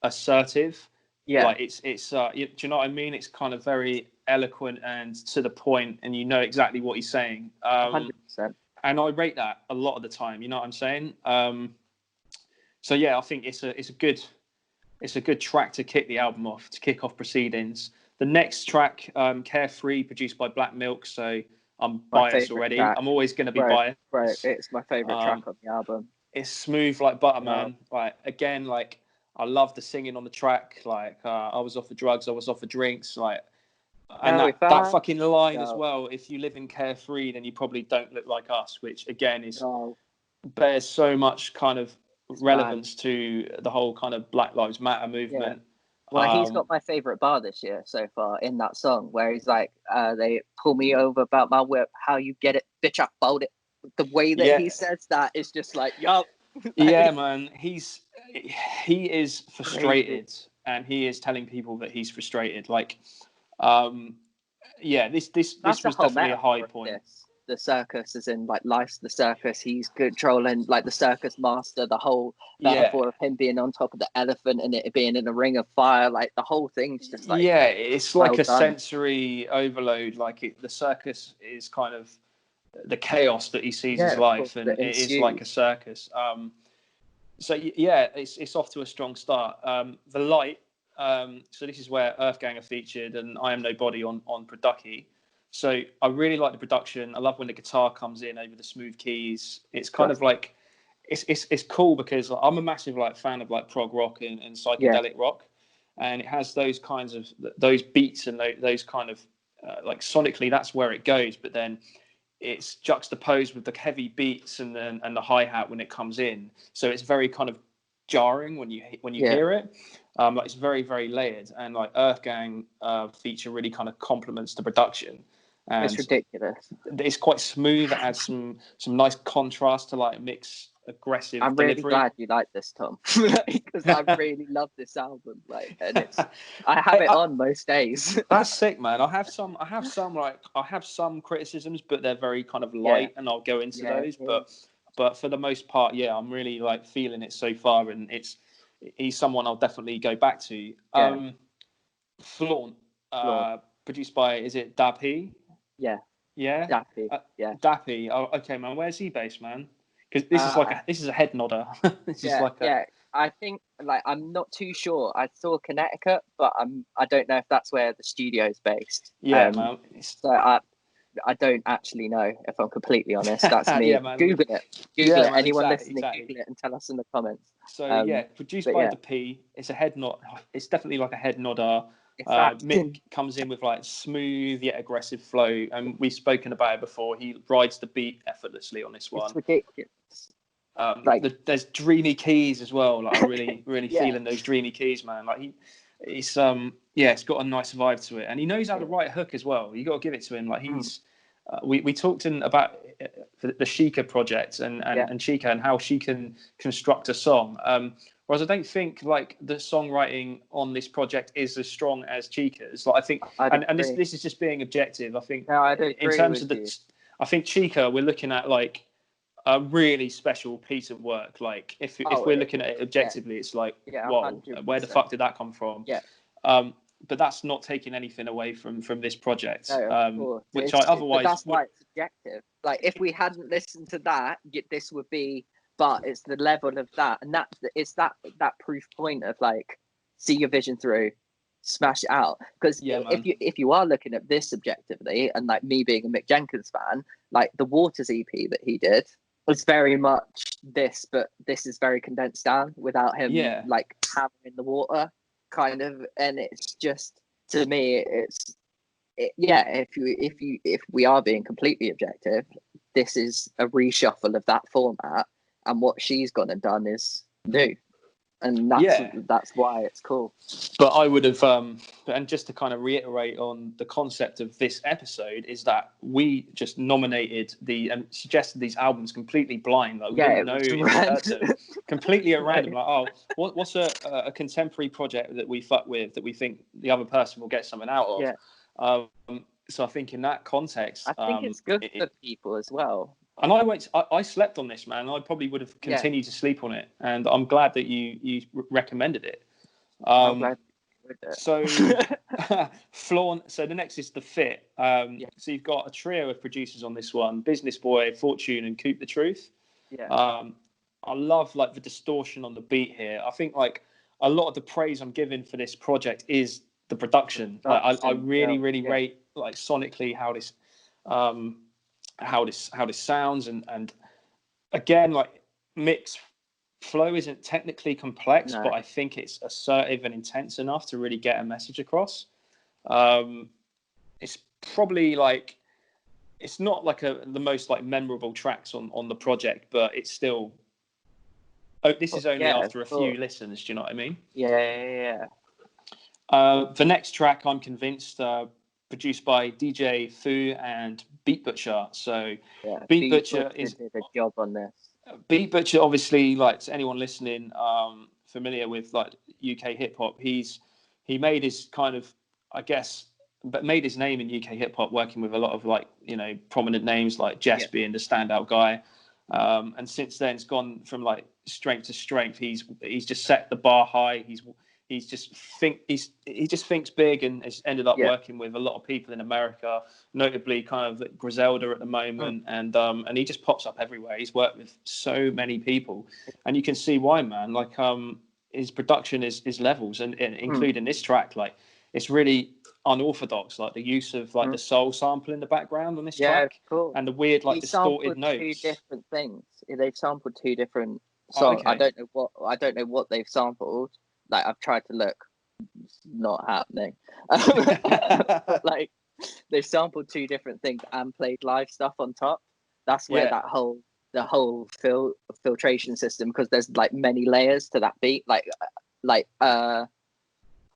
assertive. Like it's do you know what I mean? It's kind of very eloquent and to the point, and you know exactly what he's saying. 100%. And I rate that a lot of the time. You know what I'm saying? So yeah, I think it's a good track to kick the album off, to kick off proceedings. The next track, Carefree, produced by Black Milk. So I'm biased already. Track. I'm always going to be biased. Right, it's my favorite track on the album. It's smooth like butter, man. Like again, like I love the singing on the track. Like I was off the drugs, I was off the drinks. Like, and that fucking line as well. If you live in Carefree, then you probably don't look like us, which again is bears so much kind of relevance to the whole kind of Black Lives Matter movement. Well, he's got my favorite bar this year so far in that song, where he's like, they pull me over about my whip, how you get it, bitch, I bought it. The way that he says that is just like, yo. Yeah, man, he is frustrated, and he is telling people that he's frustrated. Like, this was definitely a high point. The circus is in like Life's the Circus. He's controlling like the circus master, the whole metaphor of him being on top of the elephant and it being in a ring of fire. Like the whole thing's just like, it's like a sensory overload. Like the circus is kind of the chaos that he sees as life, and it is like a circus. So yeah, it's off to a strong start. The Light, So this is where Earth Gang are featured, and I Am Nobody on Producky. So I really like the production. I love when the guitar comes in over the smooth keys. It's kind of like it's cool because I'm a massive like fan of like prog rock and psychedelic rock, and it has those kinds of those beats and those kind of like sonically that's where it goes. But then it's juxtaposed with the heavy beats and the hi-hat when it comes in, so it's very kind of jarring when you hear it. Like it's very, very layered, and like Earth Gang feature really kind of complements the production. And it's ridiculous. It's quite smooth. It adds some nice contrast to like Mick's aggressive I'm delivery. really glad you like this, Tom, because I really love this album. Like, and I have it on most days. That's sick, man. I have some criticisms, but they're very kind of light, and I'll go into those. But for the most part, I'm really like feeling it so far, and he's someone I'll definitely go back to. Flaunt, produced by, is it Dappy? Yeah. Dappy. Dappy. Oh, okay, man. Where's he based, man? Because this is a head nodder. I think like I'm not too sure. I saw Connecticut, but I don't know if that's where the studio's based. Man. So I don't actually know, if I'm completely honest. That's me. Google it. Google it. Anyone listening, Google it and tell us in the comments. So produced by the P. It's a head nod. It's definitely like a head nodder. Mick comes in with like smooth yet aggressive flow, and we've spoken about it before. He rides the beat effortlessly on this one. It's ridiculous. There's dreamy keys as well. Like I'm really feeling those dreamy keys, man. Like it's got a nice vibe to it, and he knows how to write a hook as well. You got to give it to him. Like he's we talked about the CHIKA project and CHIKA and how she can construct a song. Whereas I don't think like the songwriting on this project is as strong as CHIKA's. Like I think, and this is just being objective. I think in terms of I think CHIKA, we're looking at like a really special piece of work. Like if we're looking at it objectively, it's like, whoa, where the fuck did that come from? But that's not taking anything away from this project, which otherwise. But that's why it's subjective. Like if we hadn't listened to that, this would be. But it's the level of that, and it's that proof point of like, see your vision through, smash it out. Because if you are looking at this subjectively, and like me being a Mick Jenkins fan, like the Waters EP that he did was very much this, but this is very condensed down without him like hammering the water kind of, and it's just, to me, if we are being completely objective, this is a reshuffle of that format. And what she's gone and done is new, and that's why it's cool. But I would have, and just to kind of reiterate on the concept of this episode, is that we just nominated and suggested these albums completely blind. Like we didn't know completely at random. Like, what's a contemporary project that we fuck with that we think the other person will get something out of? So I think in that context, I think it's good for people as well. And I slept on this, man. I probably would have continued to sleep on it, and I'm glad that you recommended it. I'm glad you did it. So, Flaunt. So the next is The Fit. So you've got a trio of producers on this one: Business Boy, Fortune, and Coop the Truth. I love like the distortion on the beat here. I think like a lot of the praise I'm giving for this project is the production. Like, I really rate like sonically how this sounds, and again, like Mick's flow isn't technically complex, but I think it's assertive and intense enough to really get a message across. It's probably like, it's not like the most like memorable tracks on the project, but it's still this is only after a few listens. Do you know what I mean? The next track, I'm convinced, produced by DJ Fu and Beat Butcher. So Beat Butcher did Beat Butcher, obviously, like to anyone listening, familiar with like UK hip hop, he made his kind of, I guess, but made his name in UK hip hop working with a lot of like, you know, prominent names like Jess being the standout guy. And since then it's gone from like strength to strength. He's just set the bar high. He just thinks big, and has ended up working with a lot of people in America, notably kind of Griselda at the moment, and he just pops up everywhere. He's worked with so many people, and you can see why, man. Like his production is levels, and including this track, like it's really unorthodox, like the use of like the soul sample in the background on this track, cool. and the weird like distorted notes. Two different things. They've sampled two different songs. Okay. I don't know what they've sampled. Like I've tried to look, it's not happening. But, like they've sampled two different things and played live stuff on top. That's where the whole filtration system, because there's like many layers to that beat. Like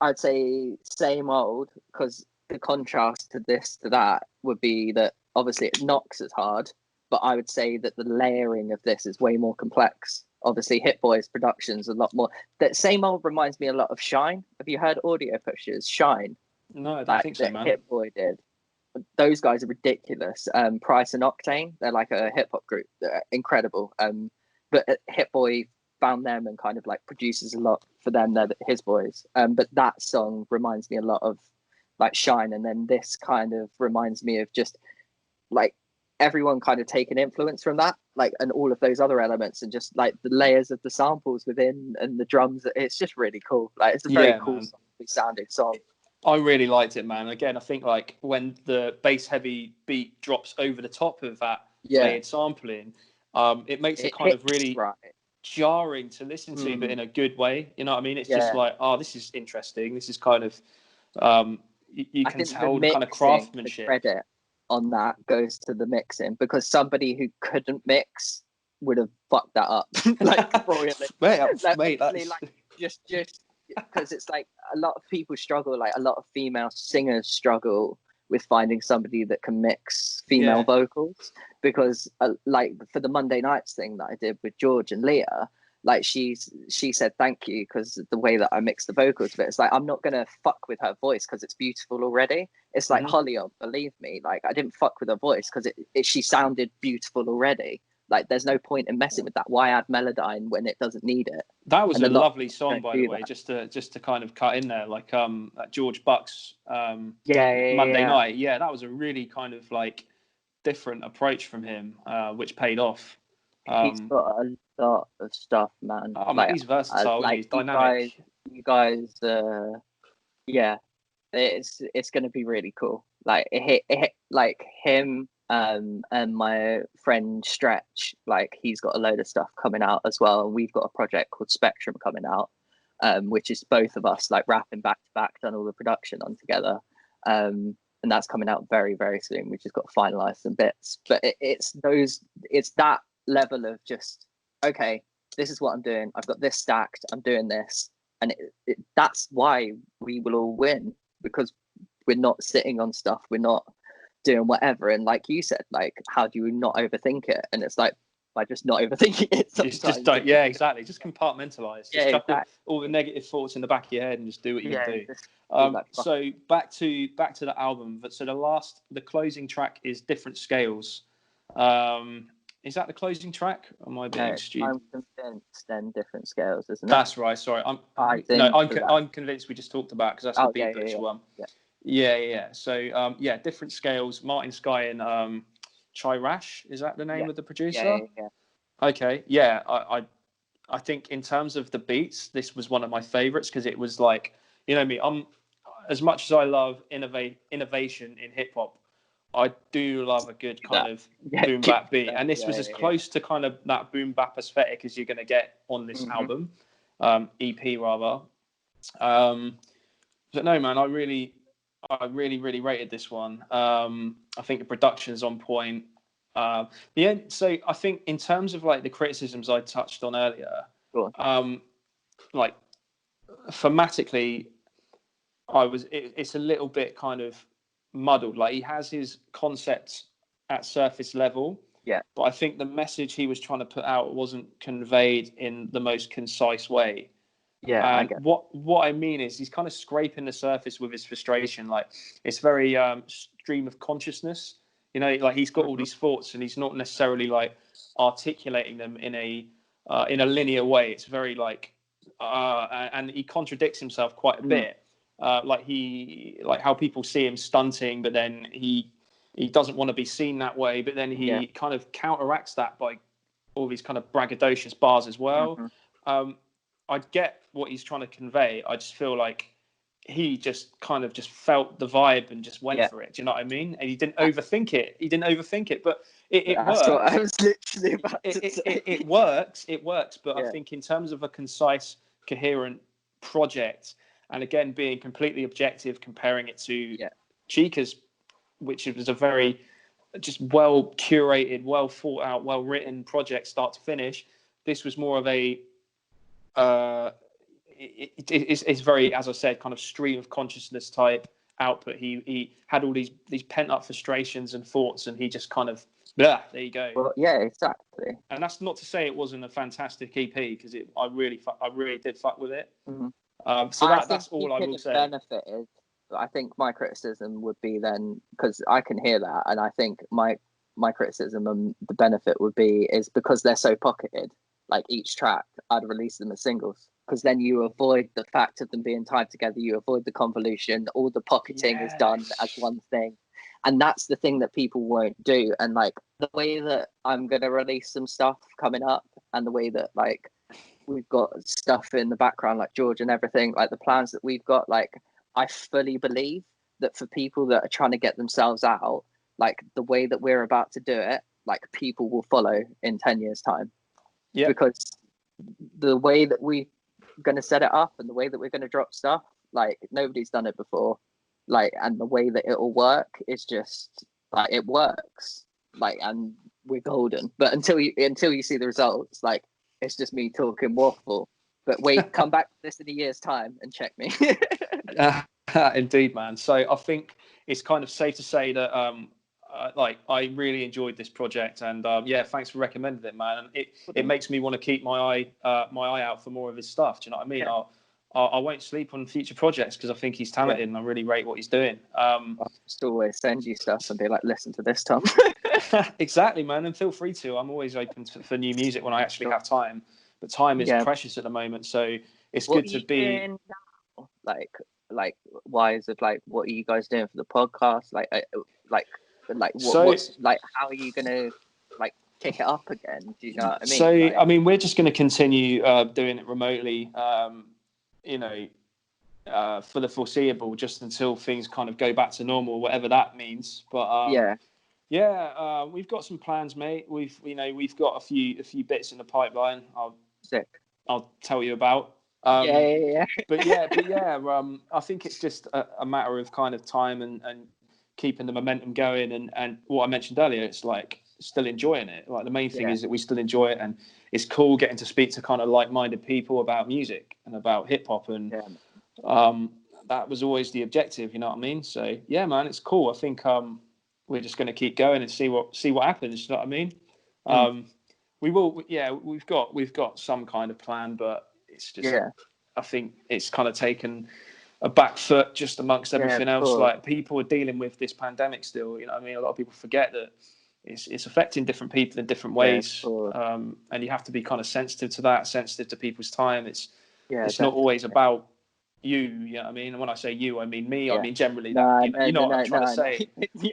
I'd say same old, because the contrast to this to that would be that obviously it knocks as hard, but I would say that the layering of this is way more complex. Obviously Hit Boy's production's a lot more. That same old reminds me a lot of Shine. Have you heard Audio Pushers Shine? No, I don't think so, man. Hit Boy did. Those guys are ridiculous. Price and Octane, they're like a hip hop group. They're incredible. But Hit Boy found them and kind of like produces a lot for them. They're his boys. But that song reminds me a lot of like Shine, and then this kind of reminds me of just like everyone kind of taking influence from that, like, and all of those other elements, and just like the layers of the samples within and the drums. It's just really cool. Like it's a very cool sounding song. I really liked it, man. Again, I think like when the bass heavy beat drops over the top of that layered sampling, it makes it kind of really jarring to listen to, but in a good way. You know what I mean? It's just like, oh, this is interesting. This is kind of you can tell the kind of craftsmanship. The credit on that goes to the mixing, because somebody who couldn't mix would have fucked that up like royally. Mate, that's... like just because it's like a lot of people struggle, like a lot of female singers struggle with finding somebody that can mix female vocals, because like for the Monday Nights thing that I did with George and Leah, like she said thank you because the way that I mix the vocals, but it's like I'm not gonna fuck with her voice because it's beautiful already. It's like Holly, believe me, like I didn't fuck with her voice because she sounded beautiful already. Like there's no point in messing with that. Why add Melodyne when it doesn't need it? That was a lovely song, by the way, just to kind of cut in there, like George Buck's Monday Night. Yeah, that was a really kind of like different approach from him, which paid off. He's got a lot of stuff, man. Oh, man, he's versatile, he's dynamic. You guys, it's going to be really cool. Like like him, and my friend Stretch, like he's got a load of stuff coming out as well. And we've got a project called Spectrum coming out, which is both of us like rapping back to back, done all the production on together. And that's coming out very, very soon. We just got to finalize some bits, but it's that level of just, okay, this is what I'm doing. I've got this stacked. I'm doing this. And that's why we will all win, because we're not sitting on stuff. We're not doing whatever. And like you said, like, how do you not overthink it? And it's like, by just not overthinking it sometimes. Just don't, exactly. Just compartmentalize. Just chuck all the negative thoughts in the back of your head and just do what you do. So back to the album. So the closing track is Different Scales. Is that the closing track? Or am I being stupid? I'm convinced then Different Scales, isn't it? That's right. Sorry, I'm convinced we just talked about, because that's the Beat Butcher one. Yeah. So Different Scales. Martin Sky and Chirash, is that the name of the producer? Yeah. Okay. Yeah. I think in terms of the beats, this was one of my favorites, because it was like, you know me, as much as I love innovation in hip hop, I do love a good kind of boom bap beat, and this was as close to kind of that boom bap aesthetic as you're going to get on this album, EP rather. But no, man, I really rated this one. I think the production's on point. So I think in terms of like the criticisms I touched on earlier, like thematically, it's a little bit kind of muddled. Like he has his concepts at surface level, but I think the message he was trying to put out wasn't conveyed in the most concise way. What I mean is he's kind of scraping the surface with his frustration. Like it's very stream of consciousness, you know, like he's got all these thoughts and he's not necessarily like articulating them in a linear way. It's very like and he contradicts himself quite a bit. Like how people see him stunting, but then he doesn't want to be seen that way, but then he kind of counteracts that by all these kind of braggadocious bars as well. I get what he's trying to convey. I just feel like he just kind of just felt the vibe and just went for it. Do you know what I mean? And he didn't overthink it. But it works. What I was literally about to say. It works. It works. But I think in terms of a concise, coherent project, and again being completely objective, comparing it to CHIKA's, which was a very just well curated, well thought out, well written project, start to finish. This was more of a it's very, as I said, kind of stream of consciousness type output. He had all these pent up frustrations and thoughts, and he just kind of there you go. Well, yeah, exactly. And that's not to say it wasn't a fantastic EP, because I really did fuck with it. Mm-hmm. So that's all I will say. Benefited. I think my criticism would be then, because I can hear that, and I think my criticism and the benefit would be is because they're so pocketed. Like each track, I'd release them as singles, because then you avoid the fact of them being tied together. You avoid the convolution. All the pocketing is done as one thing. And that's the thing that people won't do. And like the way that I'm going to release some stuff coming up, and the way that like we've got stuff in the background, like George and everything, like the plans that we've got, like I fully believe that for people that are trying to get themselves out, like the way that we're about to do it, like people will follow in 10 years time. Yeah, because the way that we're going to set it up and the way that we're going to drop stuff, like nobody's done it before, like, and the way that it'll work is just like it works, like, and we're golden. But until you see the results, like it's just me talking waffle. But wait, come back to this in a year's time and check me. Indeed, man. So I think it's kind of safe to say that like I really enjoyed this project, and thanks for recommending it, man. And it makes me want to keep my eye out for more of his stuff. Do you know what I mean? Yeah. I won't sleep on future projects because I think he's talented and I really rate what he's doing. I'll just always send you stuff and be like, listen to this, Tom. Exactly, man. And feel free to. I'm always open for new music when I actually have time. But time is precious at the moment, so it's good to be. Like wise of like, what are you guys doing for the podcast? Like how are you gonna like kick it up again? Do you know what I mean? So I mean, we're just going to continue doing it remotely, for the foreseeable, just until things kind of go back to normal, whatever that means. But we've got some plans, mate. We've got a few bits in the pipeline. I'll tell you about. But I think it's just a matter of kind of time and keeping the momentum going, and what I mentioned earlier, it's like still enjoying it. Like the main thing is that we still enjoy it, and it's cool getting to speak to kind of like-minded people about music and about hip-hop, and that was always the objective, you know what I mean? So yeah, man, it's cool. I think we're just going to keep going and see what happens, you know what I mean? We will, we've got some kind of plan, but it's just I think it's kind of taken a back foot just amongst everything else. Like people are dealing with this pandemic still, you know what I mean? A lot of people forget that it's affecting different people in different ways, and you have to be kind of sensitive to that, sensitive to people's time. It's not always about you know what I mean? And when I say you, I mean me. I mean generally that you know what I'm trying to say. You.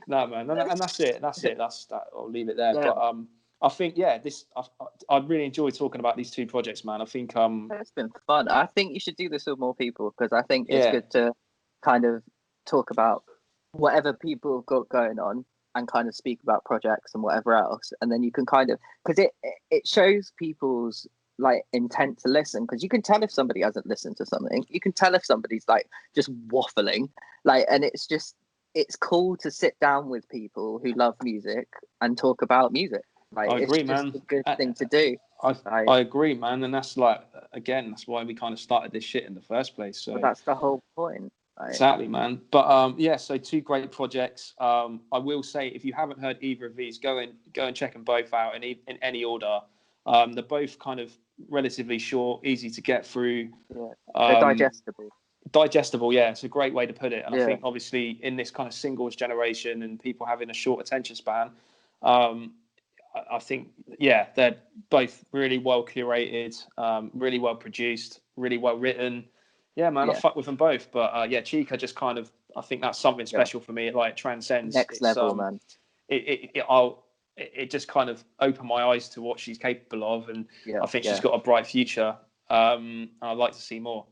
No, man, and that's it. I'll leave it there. But I think I really enjoyed talking about these two projects, man. I think it's been fun. I think you should do this with more people, because I think it's good to kind of talk about whatever people have got going on and kind of speak about projects and whatever else, and then you can kind of, because it shows people's like intent to listen, because you can tell if somebody hasn't listened to something. You can tell if somebody's like just waffling, like, and it's cool to sit down with people who love music and talk about music. Like, I agree, man. It's a good thing to do. I agree, man, and that's like, again, that's why we kind of started this shit in the first place. So that's the whole point. Right. Exactly, man. But so two great projects. I will say, if you haven't heard either of these, go and check them both out in any order. They're both kind of relatively short, easy to get through. They're digestible. Digestible, yeah. It's a great way to put it. And I think obviously in this kind of singles generation and people having a short attention span, I think they're both really well curated, really well produced, really well written. Yeah, man, I fuck with them both. But CHIKA just kind of, I think that's something special for me. It like transcends next level, man. it just kind of opened my eyes to what she's capable of, and I think she's got a bright future. And I'd like to see more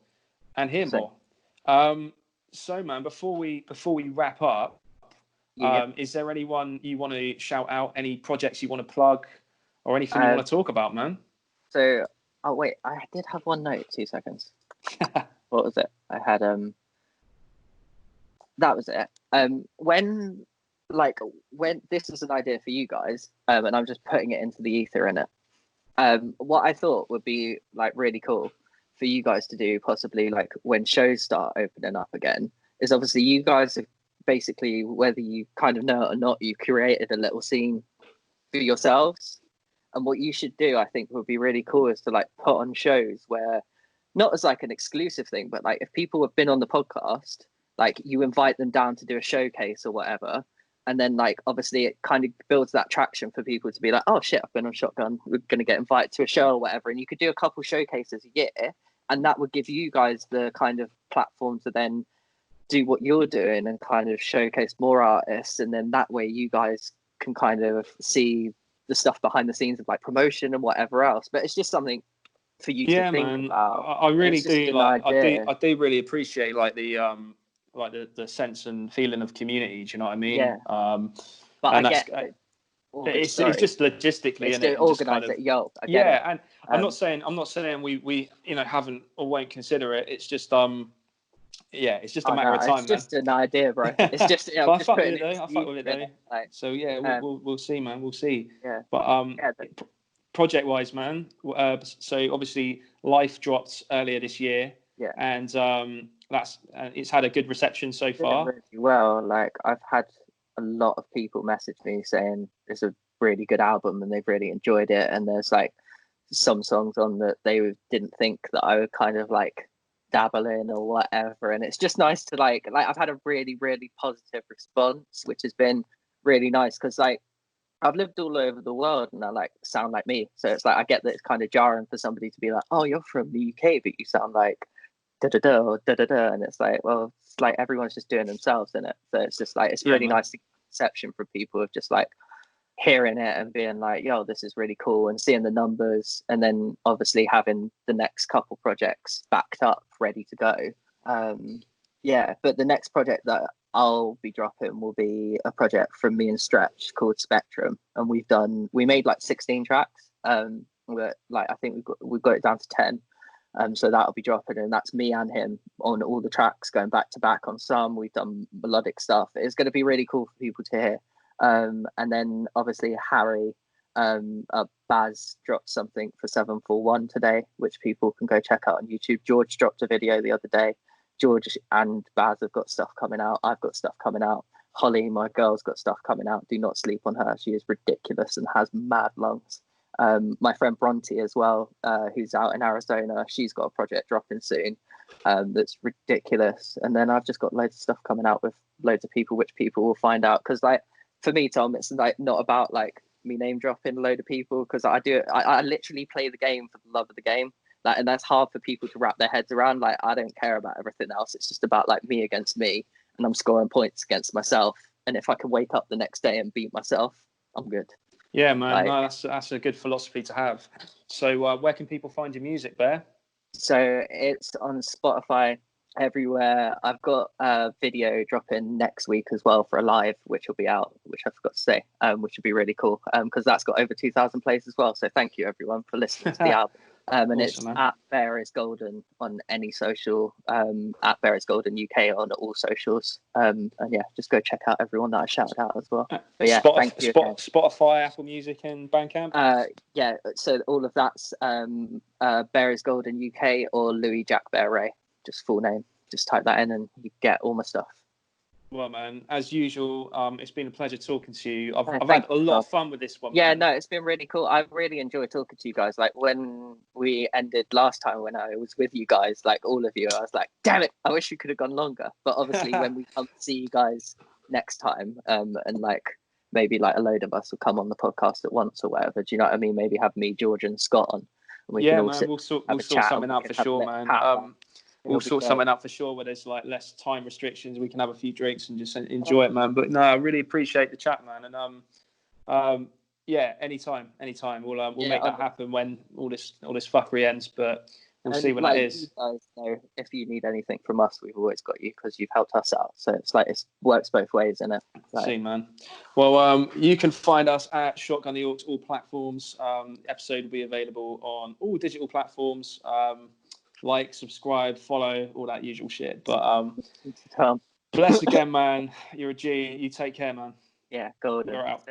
and hear more. So, man, before we wrap up, is there anyone you want to shout out? Any projects you want to plug, or anything you want to talk about, man? So, wait, I did have one note. 2 seconds. What was it? I had that was it. When this is an idea for you guys, and I'm just putting it into the ether in it. What I thought would be like really cool for you guys to do, possibly like when shows start opening up again, is obviously you guys have basically, whether you kind of know it or not, you created a little scene for yourselves. And what you should do, I think, would be really cool is to like put on shows where, not as like an exclusive thing, but like if people have been on the podcast, like you invite them down to do a showcase or whatever. And then like, obviously it kind of builds that traction for people to be like, oh shit, I've been on Shotgun, we're going to get invited to a show or whatever. And you could do a couple showcases a year, and that would give you guys the kind of platform to then do what you're doing and kind of showcase more artists. And then that way you guys can kind of see the stuff behind the scenes of like promotion and whatever else. But it's just something for you to think about. I really do. Like, I do really appreciate like the sense and feeling of community. Do you know what I mean? Yeah. But and I get it's just logistically, it's and it organise kind of, it. Yo, I get yeah. it. And I'm not saying we haven't or won't consider it. It's just it's just a matter of time. It's just an idea, bro. It's just I fuck with it though. Like, so yeah, we'll see, man. We'll see. Yeah. But project wise, man. So obviously, L.I.F.E dropped earlier this year. Yeah. And that's it's had a good reception so far. Really well. Like I've had a lot of people message me saying it's a really good album and they've really enjoyed it. And there's like some songs on that they didn't think that I would kind of like dabble in or whatever. And it's just nice to like I've had a really, really positive response, which has been really nice because like I've lived all over the world and I like sound like me. So it's like I get that it's kind of jarring for somebody to be like, oh, you're from the UK, but you sound like da da da or da da da. And it's like, well, it's like everyone's just doing themselves in it. So it's just like it's really nice to get perception from people of just like hearing it and being like, yo, this is really cool, and seeing the numbers, and then obviously having the next couple projects backed up, ready to go. But the next project that I'll be dropping will be a project from me and Stretch called Spectrum, and we made like 16 tracks. But like I think we've got it down to 10. So that'll be dropping, and that's me and him on all the tracks, going back to back on some. We've done melodic stuff. It's going to be really cool for people to hear. And then obviously Harry, Baz dropped something for 741 today, which people can go check out on YouTube. George dropped a video the other day. George and Baz have got stuff coming out. I've got stuff coming out. Holly, my girl's got stuff coming out. Do not sleep on her. She is ridiculous and has mad lungs. My friend Bronte as well, who's out in Arizona, she's got a project dropping soon that's ridiculous. And then I've just got loads of stuff coming out with loads of people, which people will find out. Because like for me, Tom, it's like not about like me name dropping a load of people, because I literally play the game for the love of the game. Like, and that's hard for people to wrap their heads around. Like, I don't care about everything else. It's just about like me against me, and I'm scoring points against myself. And if I can wake up the next day and beat myself, I'm good. Yeah, man, no, that's a good philosophy to have. So where can people find your music, Bear? So it's on Spotify, everywhere. I've got a video dropping next week as well for a live, which will be out, which I forgot to say, which would be really cool, because that's got over 2,000 plays as well. So thank you everyone for listening to the album. And awesome, it's man. At Bear is Golden on any social, at Bear is Golden UK on all socials. And yeah, just go check out everyone that I shouted out as well. But yeah, thank you. Spotify, Apple Music, and Bandcamp. Yeah, so all of that's Bear is Golden UK or Louis Jack Bear Ray, just full name. Just type that in and you get all my stuff. Well, man, as usual, it's been a pleasure talking to you. I've had a lot of fun with this one. Yeah, man. No, it's been really cool. I've really enjoyed talking to you guys. Like when we ended last time when I was with you guys, like all of you, I was like, damn it, I wish we could have gone longer. But obviously when we come to see you guys next time, and like maybe like a load of us will come on the podcast at once or whatever. Do you know what I mean? Maybe have me, George and Scott on. And we can all we'll sort something out for sure, man. We'll sort something out for sure where there's like less time restrictions. We can have a few drinks and just enjoy it, man. But no, I really appreciate the chat, man. And Yeah, anytime. We'll make that happen when all this fuckery ends. But we'll see when that is. You guys know, if you need anything from us, we've always got you because you've helped us out. So it's like it works both ways, isn't it? See, man. Well, you can find us at Shotgun the Orcs, all platforms. Episode will be available on all digital platforms. Like, subscribe, follow, all that usual shit. But bless again, man. You're a G. You take care, man. Yeah, go on. We're out.